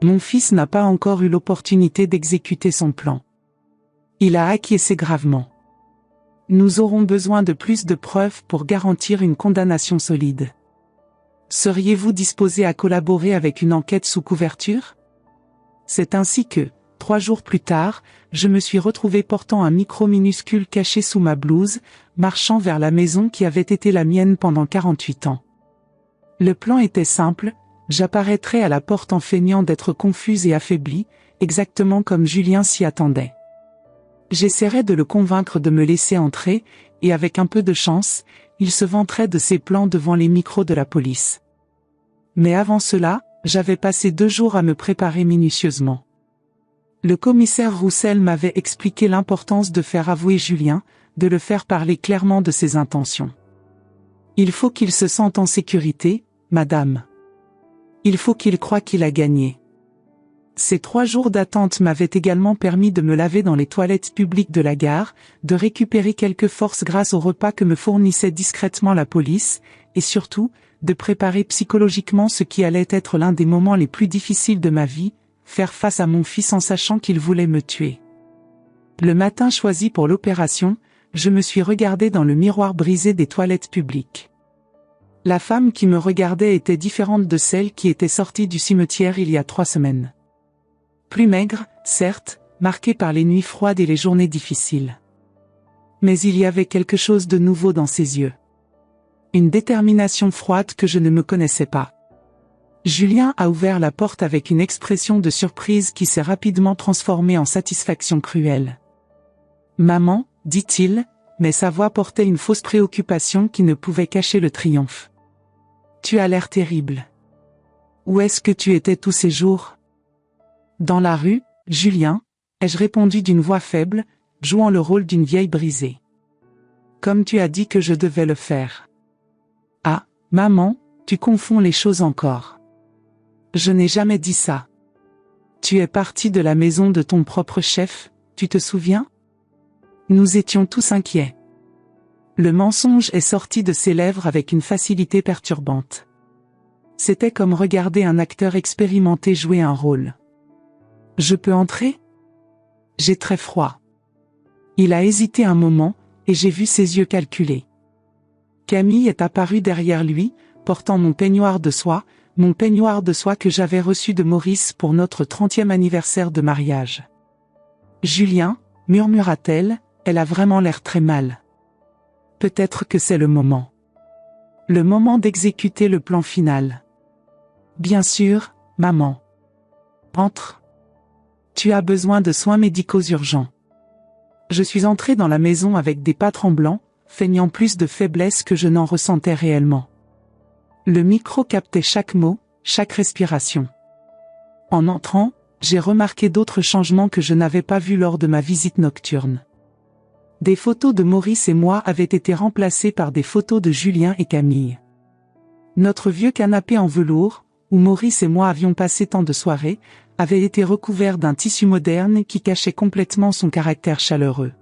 Mon fils n'a pas encore eu l'opportunité d'exécuter son plan. Il a acquiescé gravement. Nous aurons besoin de plus de preuves pour garantir une condamnation solide. Seriez-vous disposé à collaborer avec une enquête sous couverture ? C'est ainsi que, 3 jours plus tard, je me suis retrouvé portant un micro minuscule caché sous ma blouse, marchant vers la maison qui avait été la mienne pendant 48 ans. Le plan était simple, j'apparaîtrais à la porte en feignant d'être confuse et affaiblie, exactement comme Julien s'y attendait. J'essaierais de le convaincre de me laisser entrer, et avec un peu de chance, il se vanterait de ses plans devant les micros de la police. Mais avant cela, j'avais passé 2 jours à me préparer minutieusement. Le commissaire Roussel m'avait expliqué l'importance de faire avouer Julien, de le faire parler clairement de ses intentions. Il faut qu'il se sente en sécurité, madame. Il faut qu'il croie qu'il a gagné. Ces 3 jours d'attente m'avaient également permis de me laver dans les toilettes publiques de la gare, de récupérer quelques forces grâce au repas que me fournissait discrètement la police, et surtout, de préparer psychologiquement ce qui allait être l'un des moments les plus difficiles de ma vie, faire face à mon fils en sachant qu'il voulait me tuer. Le matin choisi pour l'opération, je me suis regardé dans le miroir brisé des toilettes publiques. La femme qui me regardait était différente de celle qui était sortie du cimetière il y a 3 semaines. Plus maigre, certes, marquée par les nuits froides et les journées difficiles. Mais il y avait quelque chose de nouveau dans ses yeux. Une détermination froide que je ne me connaissais pas. Julien a ouvert la porte avec une expression de surprise qui s'est rapidement transformée en satisfaction cruelle. « Maman », dit-il, mais sa voix portait une fausse préoccupation qui ne pouvait cacher le triomphe. « Tu as l'air terrible. Où est-ce que tu étais tous ces jours ? » Dans la rue, Julien, ai-je répondu d'une voix faible, jouant le rôle d'une vieille brisée. Comme tu as dit que je devais le faire. Ah, maman, tu confonds les choses encore. Je n'ai jamais dit ça. Tu es partie de la maison de ton propre chef, tu te souviens ? Nous étions tous inquiets. Le mensonge est sorti de ses lèvres avec une facilité perturbante. C'était comme regarder un acteur expérimenté jouer un rôle. Je peux entrer ? J'ai très froid. Il a hésité un moment, et j'ai vu ses yeux calculer. Camille est apparue derrière lui, portant mon peignoir de soie que j'avais reçu de Maurice pour notre 30e anniversaire de mariage. Julien, murmura-t-elle, elle a vraiment l'air très mal. Peut-être que c'est le moment. Le moment d'exécuter le plan final. Bien sûr, maman. Entre. Tu as besoin de soins médicaux urgents. Je suis entré dans la maison avec des pas tremblants, feignant plus de faiblesse que je n'en ressentais réellement. Le micro captait chaque mot, chaque respiration. En entrant, j'ai remarqué d'autres changements que je n'avais pas vus lors de ma visite nocturne. Des photos de Maurice et moi avaient été remplacées par des photos de Julien et Camille. Notre vieux canapé en velours, où Maurice et moi avions passé tant de soirées, avait été recouvert d'un tissu moderne qui cachait complètement son caractère chaleureux.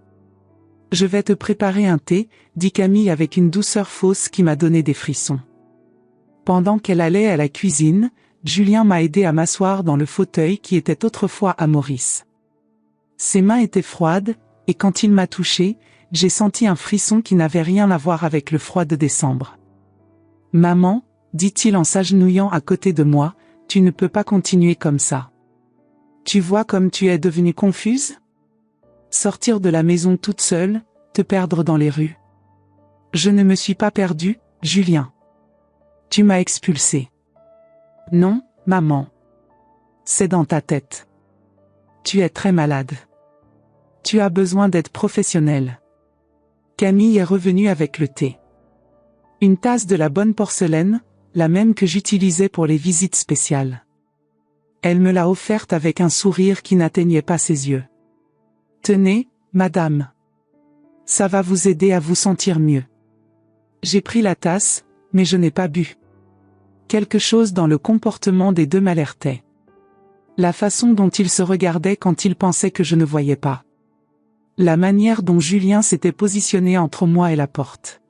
« Je vais te préparer un thé », dit Camille avec une douceur fausse qui m'a donné des frissons. Pendant qu'elle allait à la cuisine, Julien m'a aidé à m'asseoir dans le fauteuil qui était autrefois à Maurice. Ses mains étaient froides, et quand il m'a touché, j'ai senti un frisson qui n'avait rien à voir avec le froid de décembre. « Maman », dit-il en s'agenouillant à côté de moi, « tu ne peux pas continuer comme ça. Tu vois comme tu es devenue confuse ? Sortir de la maison toute seule, te perdre dans les rues. Je ne me suis pas perdue, Julien. Tu m'as expulsée. Non, maman. C'est dans ta tête. Tu es très malade. Tu as besoin d'être professionnel. Camille est revenue avec le thé. Une tasse de la bonne porcelaine, la même que j'utilisais pour les visites spéciales. Elle me l'a offerte avec un sourire qui n'atteignait pas ses yeux. Tenez, madame. Ça va vous aider à vous sentir mieux. J'ai pris la tasse, mais je n'ai pas bu. Quelque chose dans le comportement des deux m'alertait. La façon dont ils se regardaient quand ils pensaient que je ne voyais pas. La manière dont Julien s'était positionné entre moi et la porte.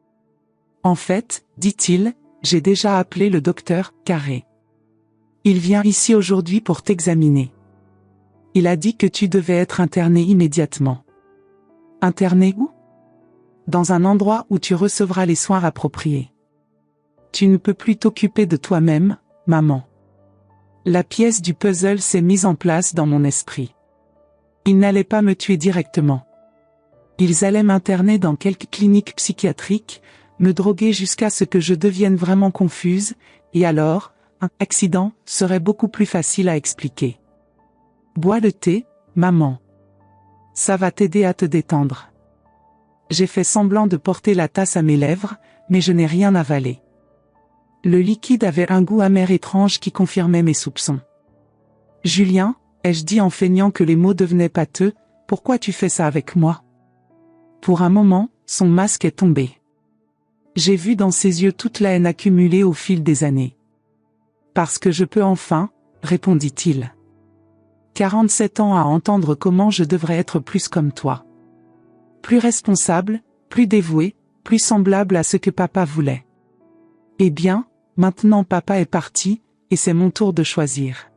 En fait, dit-il, j'ai déjà appelé le docteur Carré. Il vient ici aujourd'hui pour t'examiner. Il a dit que tu devais être interné immédiatement. Interné où? Dans un endroit où tu recevras les soins appropriés. Tu ne peux plus t'occuper de toi-même, maman. La pièce du puzzle s'est mise en place dans mon esprit. Ils n'allaient pas me tuer directement. Ils allaient m'interner dans quelques cliniques psychiatriques, me droguer jusqu'à ce que je devienne vraiment confuse, et alors, un accident serait beaucoup plus facile à expliquer. Bois le thé, maman. Ça va t'aider à te détendre. J'ai fait semblant de porter la tasse à mes lèvres, mais je n'ai rien avalé. Le liquide avait un goût amer étrange qui confirmait mes soupçons. Julien, ai-je dit en feignant que les mots devenaient pâteux, pourquoi tu fais ça avec moi? Pour un moment, son masque est tombé. J'ai vu dans ses yeux toute la haine accumulée au fil des années. Parce que je peux enfin, répondit-il. 47 ans à entendre comment je devrais être plus comme toi. Plus responsable, plus dévoué, plus semblable à ce que papa voulait. Eh bien, maintenant papa est parti, et c'est mon tour de choisir.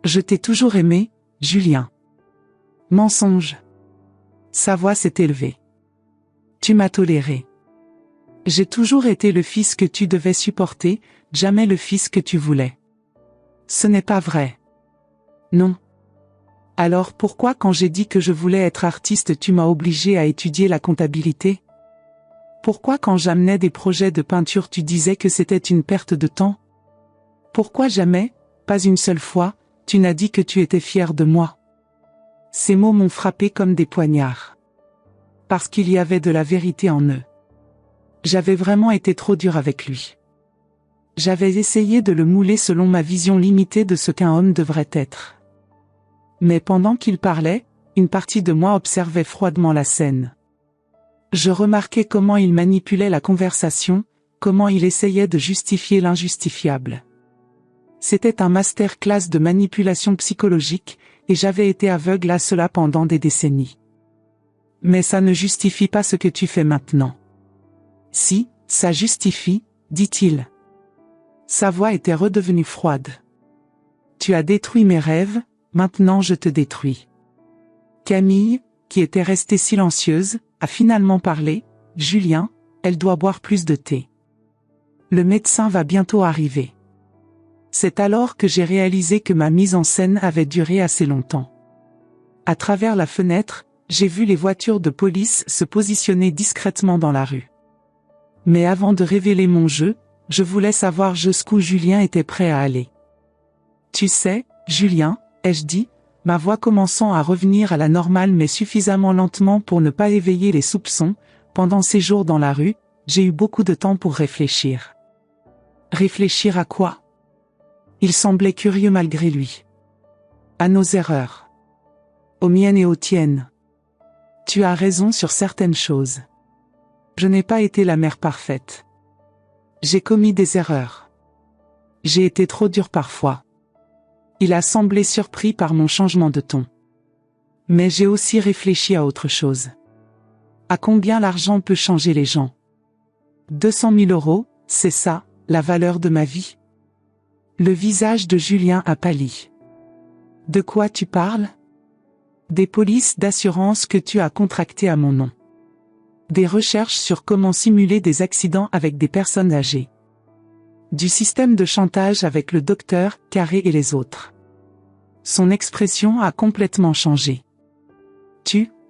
Je t'ai toujours aimé, Julien. Mensonge. Sa voix s'est élevée. Tu m'as toléré. J'ai toujours été le fils que tu devais supporter, jamais le fils que tu voulais. Ce n'est pas vrai. Non. Alors pourquoi quand j'ai dit que je voulais être artiste tu m'as obligé à étudier la comptabilité? Pourquoi quand j'amenais des projets de peinture tu disais que c'était une perte de temps? Pourquoi jamais, pas une seule fois, tu n'as dit que tu étais fier de moi? Ces mots m'ont frappé comme des poignards. Parce qu'il y avait de la vérité en eux. J'avais vraiment été trop dur avec lui. J'avais essayé de le mouler selon ma vision limitée de ce qu'un homme devrait être. Mais pendant qu'il parlait, une partie de moi observait froidement la scène. Je remarquais comment il manipulait la conversation, comment il essayait de justifier l'injustifiable. C'était un masterclass de manipulation psychologique, et j'avais été aveugle à cela pendant des décennies. Mais ça ne justifie pas ce que tu fais maintenant. Si, ça justifie, dit-il. Sa voix était redevenue froide. Tu as détruit mes rêves, maintenant je te détruis. Camille, qui était restée silencieuse, a finalement parlé. Julien, elle doit boire plus de thé. Le médecin va bientôt arriver. C'est alors que j'ai réalisé que ma mise en scène avait duré assez longtemps. À travers la fenêtre, j'ai vu les voitures de police se positionner discrètement dans la rue. Mais avant de révéler mon jeu, je voulais savoir jusqu'où Julien était prêt à aller. Tu sais, Julien, ai-je dit, ma voix commençant à revenir à la normale mais suffisamment lentement pour ne pas éveiller les soupçons, pendant ces jours dans la rue, j'ai eu beaucoup de temps pour réfléchir. Réfléchir à quoi? Il semblait curieux malgré lui. À nos erreurs. Aux miennes et aux tiennes. Tu as raison sur certaines choses. Je n'ai pas été la mère parfaite. J'ai commis des erreurs. J'ai été trop dur parfois. Il a semblé surpris par mon changement de ton. Mais j'ai aussi réfléchi à autre chose. À combien l'argent peut changer les gens? 200 000 €, c'est ça, la valeur de ma vie? Le visage de Julien a pâli. De quoi tu parles? Des polices d'assurance que tu as contractées à mon nom. Des recherches sur comment simuler des accidents avec des personnes âgées. Du système de chantage avec le docteur Carré et les autres. Son expression a complètement changé.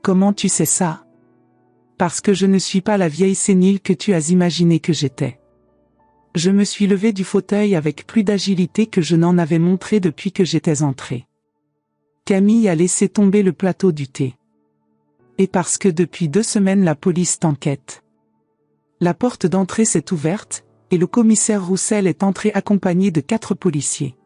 Comment tu sais ça? Parce que je ne suis pas la vieille sénile que tu as imaginé que j'étais. Je me suis levé du fauteuil avec plus d'agilité que je n'en avais montré depuis que j'étais entré. Camille a laissé tomber le plateau du thé. Et parce que depuis 2 semaines la police t'enquête. La porte d'entrée s'est ouverte, et le commissaire Roussel est entré accompagné de 4 policiers.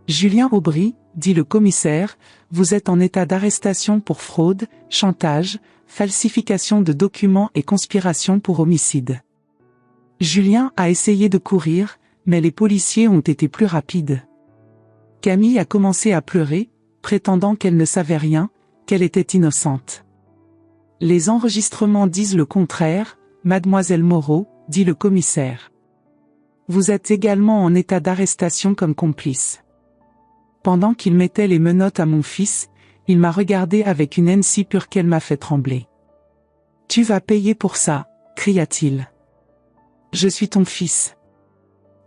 Julien Aubry, dit le commissaire, vous êtes en état d'arrestation pour fraude, chantage, falsification de documents et conspiration pour homicide. Julien a essayé de courir, mais les policiers ont été plus rapides. Camille a commencé à pleurer, prétendant qu'elle ne savait rien, qu'elle était innocente. Les enregistrements disent le contraire, mademoiselle Moreau, dit le commissaire. Vous êtes également en état d'arrestation comme complice. Pendant qu'il mettait les menottes à mon fils, il m'a regardé avec une haine si pure qu'elle m'a fait trembler. Tu vas payer pour ça, cria-t-il. Je suis ton fils.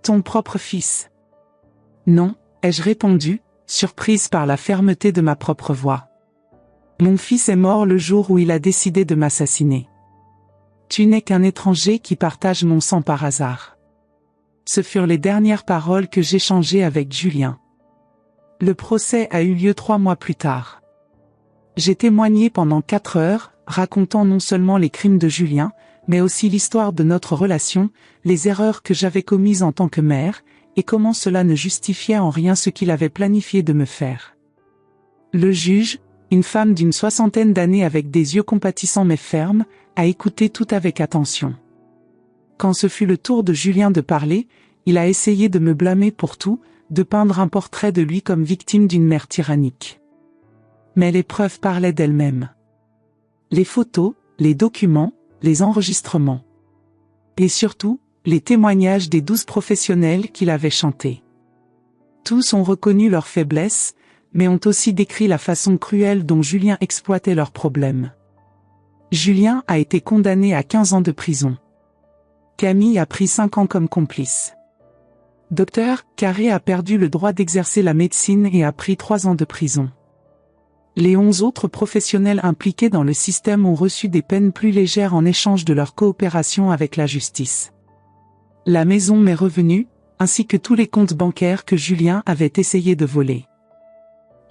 Ton propre fils. Non, ai-je répondu, surprise par la fermeté de ma propre voix. Mon fils est mort le jour où il a décidé de m'assassiner. Tu n'es qu'un étranger qui partage mon sang par hasard. Ce furent les dernières paroles que j'échangeai avec Julien. Le procès a eu lieu 3 mois plus tard. J'ai témoigné pendant 4 heures, racontant non seulement les crimes de Julien, mais aussi l'histoire de notre relation, les erreurs que j'avais commises en tant que mère, et comment cela ne justifiait en rien ce qu'il avait planifié de me faire. Le juge, une femme d'une 60aine d'années avec des yeux compatissants mais fermes, a écouté tout avec attention. Quand ce fut le tour de Julien de parler, il a essayé de me blâmer pour tout, de peindre un portrait de lui comme victime d'une mère tyrannique. Mais les preuves parlaient d'elles-mêmes. Les photos, les documents, les enregistrements. Et surtout, les témoignages des 12 professionnels qu'il avait chantés. Tous ont reconnu leurs faiblesses, mais ont aussi décrit la façon cruelle dont Julien exploitait leurs problèmes. Julien a été condamné à 15 ans de prison. Camille a pris 5 ans comme complice. Dr Carré a perdu le droit d'exercer la médecine et a pris 3 ans de prison. Les 11 autres professionnels impliqués dans le système ont reçu des peines plus légères en échange de leur coopération avec la justice. La maison m'est revenue, ainsi que tous les comptes bancaires que Julien avait essayé de voler.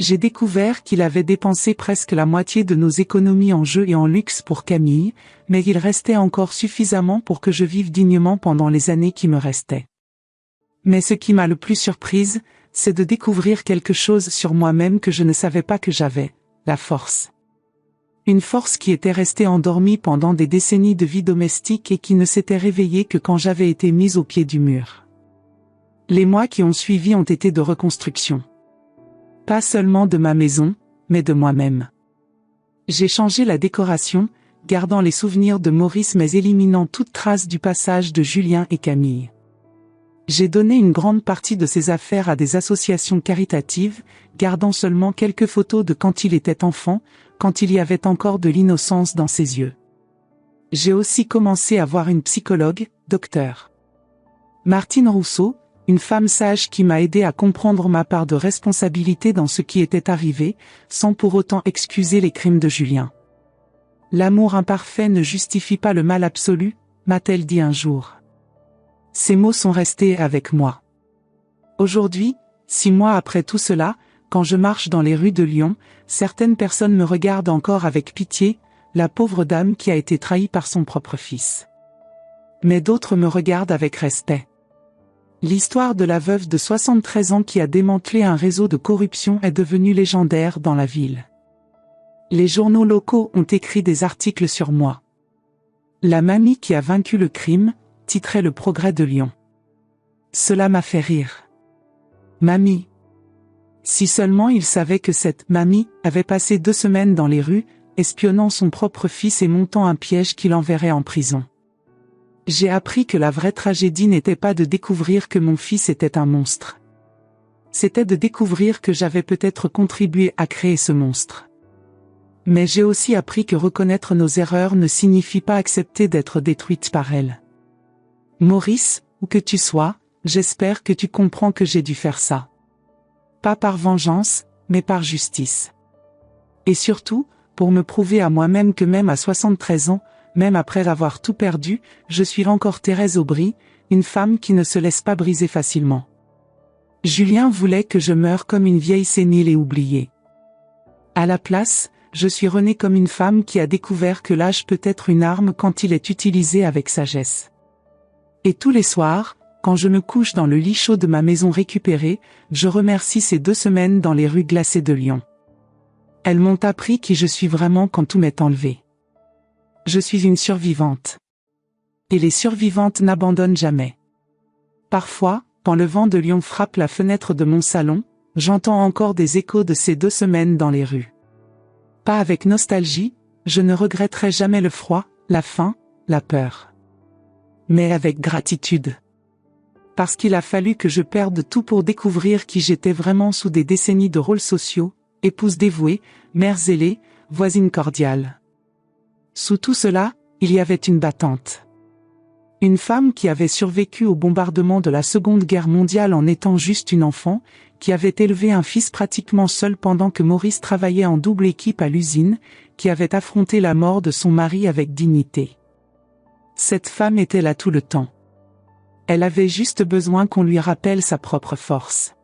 J'ai découvert qu'il avait dépensé presque la moitié de nos économies en jeux et en luxe pour Camille, mais il restait encore suffisamment pour que je vive dignement pendant les années qui me restaient. Mais ce qui m'a le plus surprise, c'est de découvrir quelque chose sur moi-même que je ne savais pas que j'avais, la force. Une force qui était restée endormie pendant des décennies de vie domestique et qui ne s'était réveillée que quand j'avais été mise au pied du mur. Les mois qui ont suivi ont été de reconstruction. Pas seulement de ma maison, mais de moi-même. J'ai changé la décoration, gardant les souvenirs de Maurice mais éliminant toute trace du passage de Julien et Camille. J'ai donné une grande partie de ses affaires à des associations caritatives, gardant seulement quelques photos de quand il était enfant, quand il y avait encore de l'innocence dans ses yeux. J'ai aussi commencé à voir une psychologue, Dr Martine Rousseau, une femme sage qui m'a aidé à comprendre ma part de responsabilité dans ce qui était arrivé, sans pour autant excuser les crimes de Julien. L'amour imparfait ne justifie pas le mal absolu, m'a-t-elle dit un jour. Ces mots sont restés avec moi. Aujourd'hui, 6 mois après tout cela, quand je marche dans les rues de Lyon, certaines personnes me regardent encore avec pitié, la pauvre dame qui a été trahie par son propre fils. Mais d'autres me regardent avec respect. L'histoire de la veuve de 73 ans qui a démantelé un réseau de corruption est devenue légendaire dans la ville. Les journaux locaux ont écrit des articles sur moi. La mamie qui a vaincu le crime, titrait Le Progrès de Lyon. Cela m'a fait rire. Mamie. Si seulement il savait que cette mamie avait passé 2 semaines dans les rues, espionnant son propre fils et montant un piège qui l'enverrait en prison. J'ai appris que la vraie tragédie n'était pas de découvrir que mon fils était un monstre. C'était de découvrir que j'avais peut-être contribué à créer ce monstre. Mais j'ai aussi appris que reconnaître nos erreurs ne signifie pas accepter d'être détruite par elles. Maurice, où que tu sois, j'espère que tu comprends que j'ai dû faire ça. Pas par vengeance, mais par justice. Et surtout, pour me prouver à moi-même que même à 73 ans, même après avoir tout perdu, je suis encore Thérèse Aubry, une femme qui ne se laisse pas briser facilement. Julien voulait que je meure comme une vieille sénile et oubliée. À la place, je suis renée comme une femme qui a découvert que l'âge peut être une arme quand il est utilisé avec sagesse. Et tous les soirs, quand je me couche dans le lit chaud de ma maison récupérée, je remercie ces 2 semaines dans les rues glacées de Lyon. Elles m'ont appris qui je suis vraiment quand tout m'est enlevé. Je suis une survivante. Et les survivantes n'abandonnent jamais. Parfois, quand le vent de Lyon frappe la fenêtre de mon salon, j'entends encore des échos de ces 2 semaines dans les rues. Pas avec nostalgie, je ne regretterai jamais le froid, la faim, la peur. Mais avec gratitude. Parce qu'il a fallu que je perde tout pour découvrir qui j'étais vraiment sous des décennies de rôles sociaux, épouse dévouée, mère zélée, voisine cordiale. Sous tout cela, il y avait une battante. Une femme qui avait survécu au bombardement de la Seconde Guerre mondiale en étant juste une enfant, qui avait élevé un fils pratiquement seul pendant que Maurice travaillait en double équipe à l'usine, qui avait affronté la mort de son mari avec dignité. Cette femme était là tout le temps. Elle avait juste besoin qu'on lui rappelle sa propre force.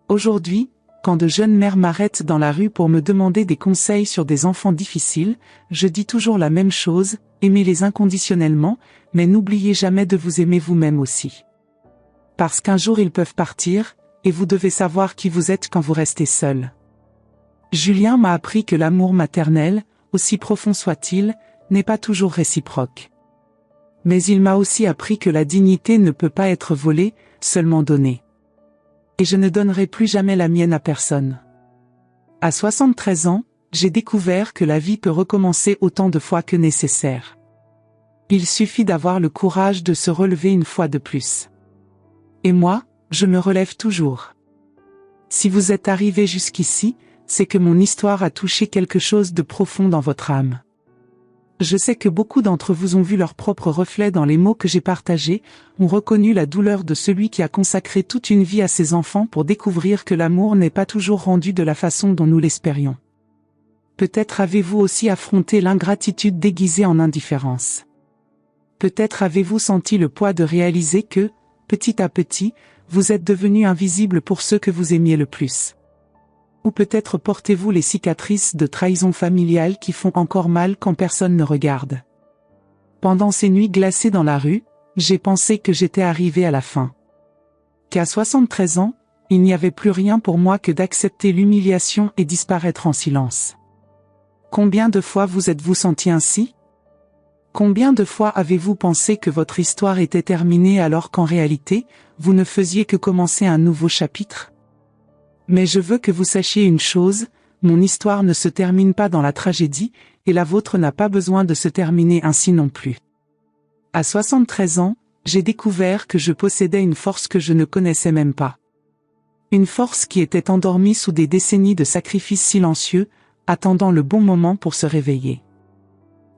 Aujourd'hui, quand de jeunes mères m'arrêtent dans la rue pour me demander des conseils sur des enfants difficiles, je dis toujours la même chose, aimez-les inconditionnellement, mais n'oubliez jamais de vous aimer vous-même aussi. Parce qu'un jour ils peuvent partir, et vous devez savoir qui vous êtes quand vous restez seul. Julien m'a appris que l'amour maternel, aussi profond soit-il, n'est pas toujours réciproque. Mais il m'a aussi appris que la dignité ne peut pas être volée, seulement donnée. Et je ne donnerai plus jamais la mienne à personne. À 73 ans, j'ai découvert que la vie peut recommencer autant de fois que nécessaire. Il suffit d'avoir le courage de se relever une fois de plus. Et moi, je me relève toujours. Si vous êtes arrivé jusqu'ici, c'est que mon histoire a touché quelque chose de profond dans votre âme. Je sais que beaucoup d'entre vous ont vu leur propre reflet dans les mots que j'ai partagés, ont reconnu la douleur de celui qui a consacré toute une vie à ses enfants pour découvrir que l'amour n'est pas toujours rendu de la façon dont nous l'espérions. Peut-être avez-vous aussi affronté l'ingratitude déguisée en indifférence. Peut-être avez-vous senti le poids de réaliser que, petit à petit, vous êtes devenu invisible pour ceux que vous aimiez le plus. Ou peut-être portez-vous les cicatrices de trahison familiale qui font encore mal quand personne ne regarde. Pendant ces nuits glacées dans la rue, j'ai pensé que j'étais arrivé à la fin. Qu'à 73 ans, il n'y avait plus rien pour moi que d'accepter l'humiliation et disparaître en silence. Combien de fois vous êtes-vous senti ainsi ? Combien de fois avez-vous pensé que votre histoire était terminée alors qu'en réalité, vous ne faisiez que commencer un nouveau chapitre ? Mais je veux que vous sachiez une chose, mon histoire ne se termine pas dans la tragédie, et la vôtre n'a pas besoin de se terminer ainsi non plus. À 73 ans, j'ai découvert que je possédais une force que je ne connaissais même pas. Une force qui était endormie sous des décennies de sacrifices silencieux, attendant le bon moment pour se réveiller.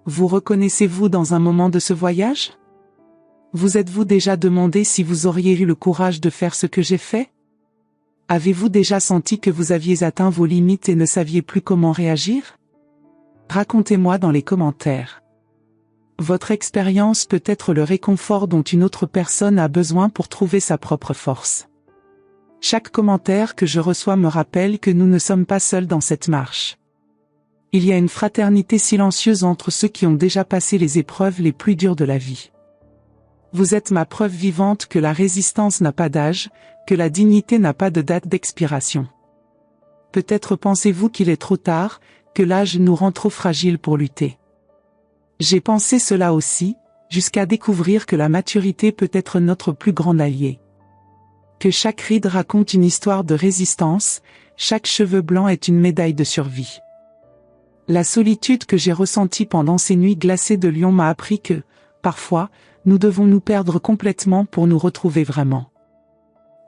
Vous reconnaissez-vous dans un moment de ce voyage ? Vous êtes-vous déjà demandé si vous auriez eu le courage de faire ce que j'ai fait ? Avez-vous déjà senti que vous aviez atteint vos limites et ne saviez plus comment réagir ? Racontez-moi dans les commentaires. Votre expérience peut être le réconfort dont une autre personne a besoin pour trouver sa propre force. Chaque commentaire que je reçois me rappelle que nous ne sommes pas seuls dans cette marche. Il y a une fraternité silencieuse entre ceux qui ont déjà passé les épreuves les plus dures de la vie. Vous êtes ma preuve vivante que la résistance n'a pas d'âge, que la dignité n'a pas de date d'expiration. Peut-être pensez-vous qu'il est trop tard, que l'âge nous rend trop fragiles pour lutter. J'ai pensé cela aussi, jusqu'à découvrir que la maturité peut être notre plus grand allié. Que chaque ride raconte une histoire de résistance, chaque cheveu blanc est une médaille de survie. La solitude que j'ai ressentie pendant ces nuits glacées de Lyon m'a appris que, parfois, nous devons nous perdre complètement pour nous retrouver vraiment.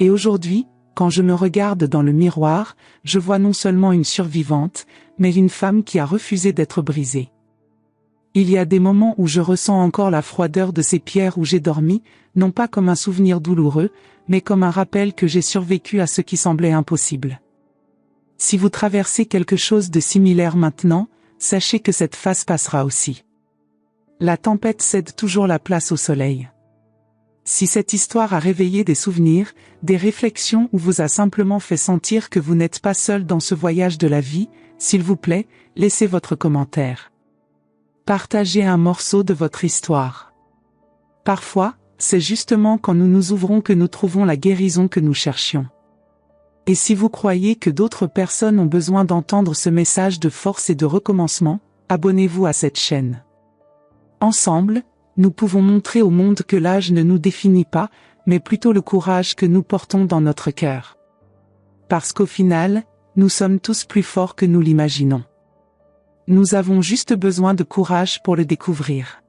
Et aujourd'hui, quand je me regarde dans le miroir, je vois non seulement une survivante, mais une femme qui a refusé d'être brisée. Il y a des moments où je ressens encore la froideur de ces pierres où j'ai dormi, non pas comme un souvenir douloureux, mais comme un rappel que j'ai survécu à ce qui semblait impossible. Si vous traversez quelque chose de similaire maintenant, sachez que cette phase passera aussi. La tempête cède toujours la place au soleil. Si cette histoire a réveillé des souvenirs, des réflexions ou vous a simplement fait sentir que vous n'êtes pas seul dans ce voyage de la vie, s'il vous plaît, laissez votre commentaire. Partagez un morceau de votre histoire. Parfois, c'est justement quand nous nous ouvrons que nous trouvons la guérison que nous cherchions. Et si vous croyez que d'autres personnes ont besoin d'entendre ce message de force et de recommencement, abonnez-vous à cette chaîne. Ensemble, nous pouvons montrer au monde que l'âge ne nous définit pas, mais plutôt le courage que nous portons dans notre cœur. Parce qu'au final, nous sommes tous plus forts que nous l'imaginons. Nous avons juste besoin de courage pour le découvrir.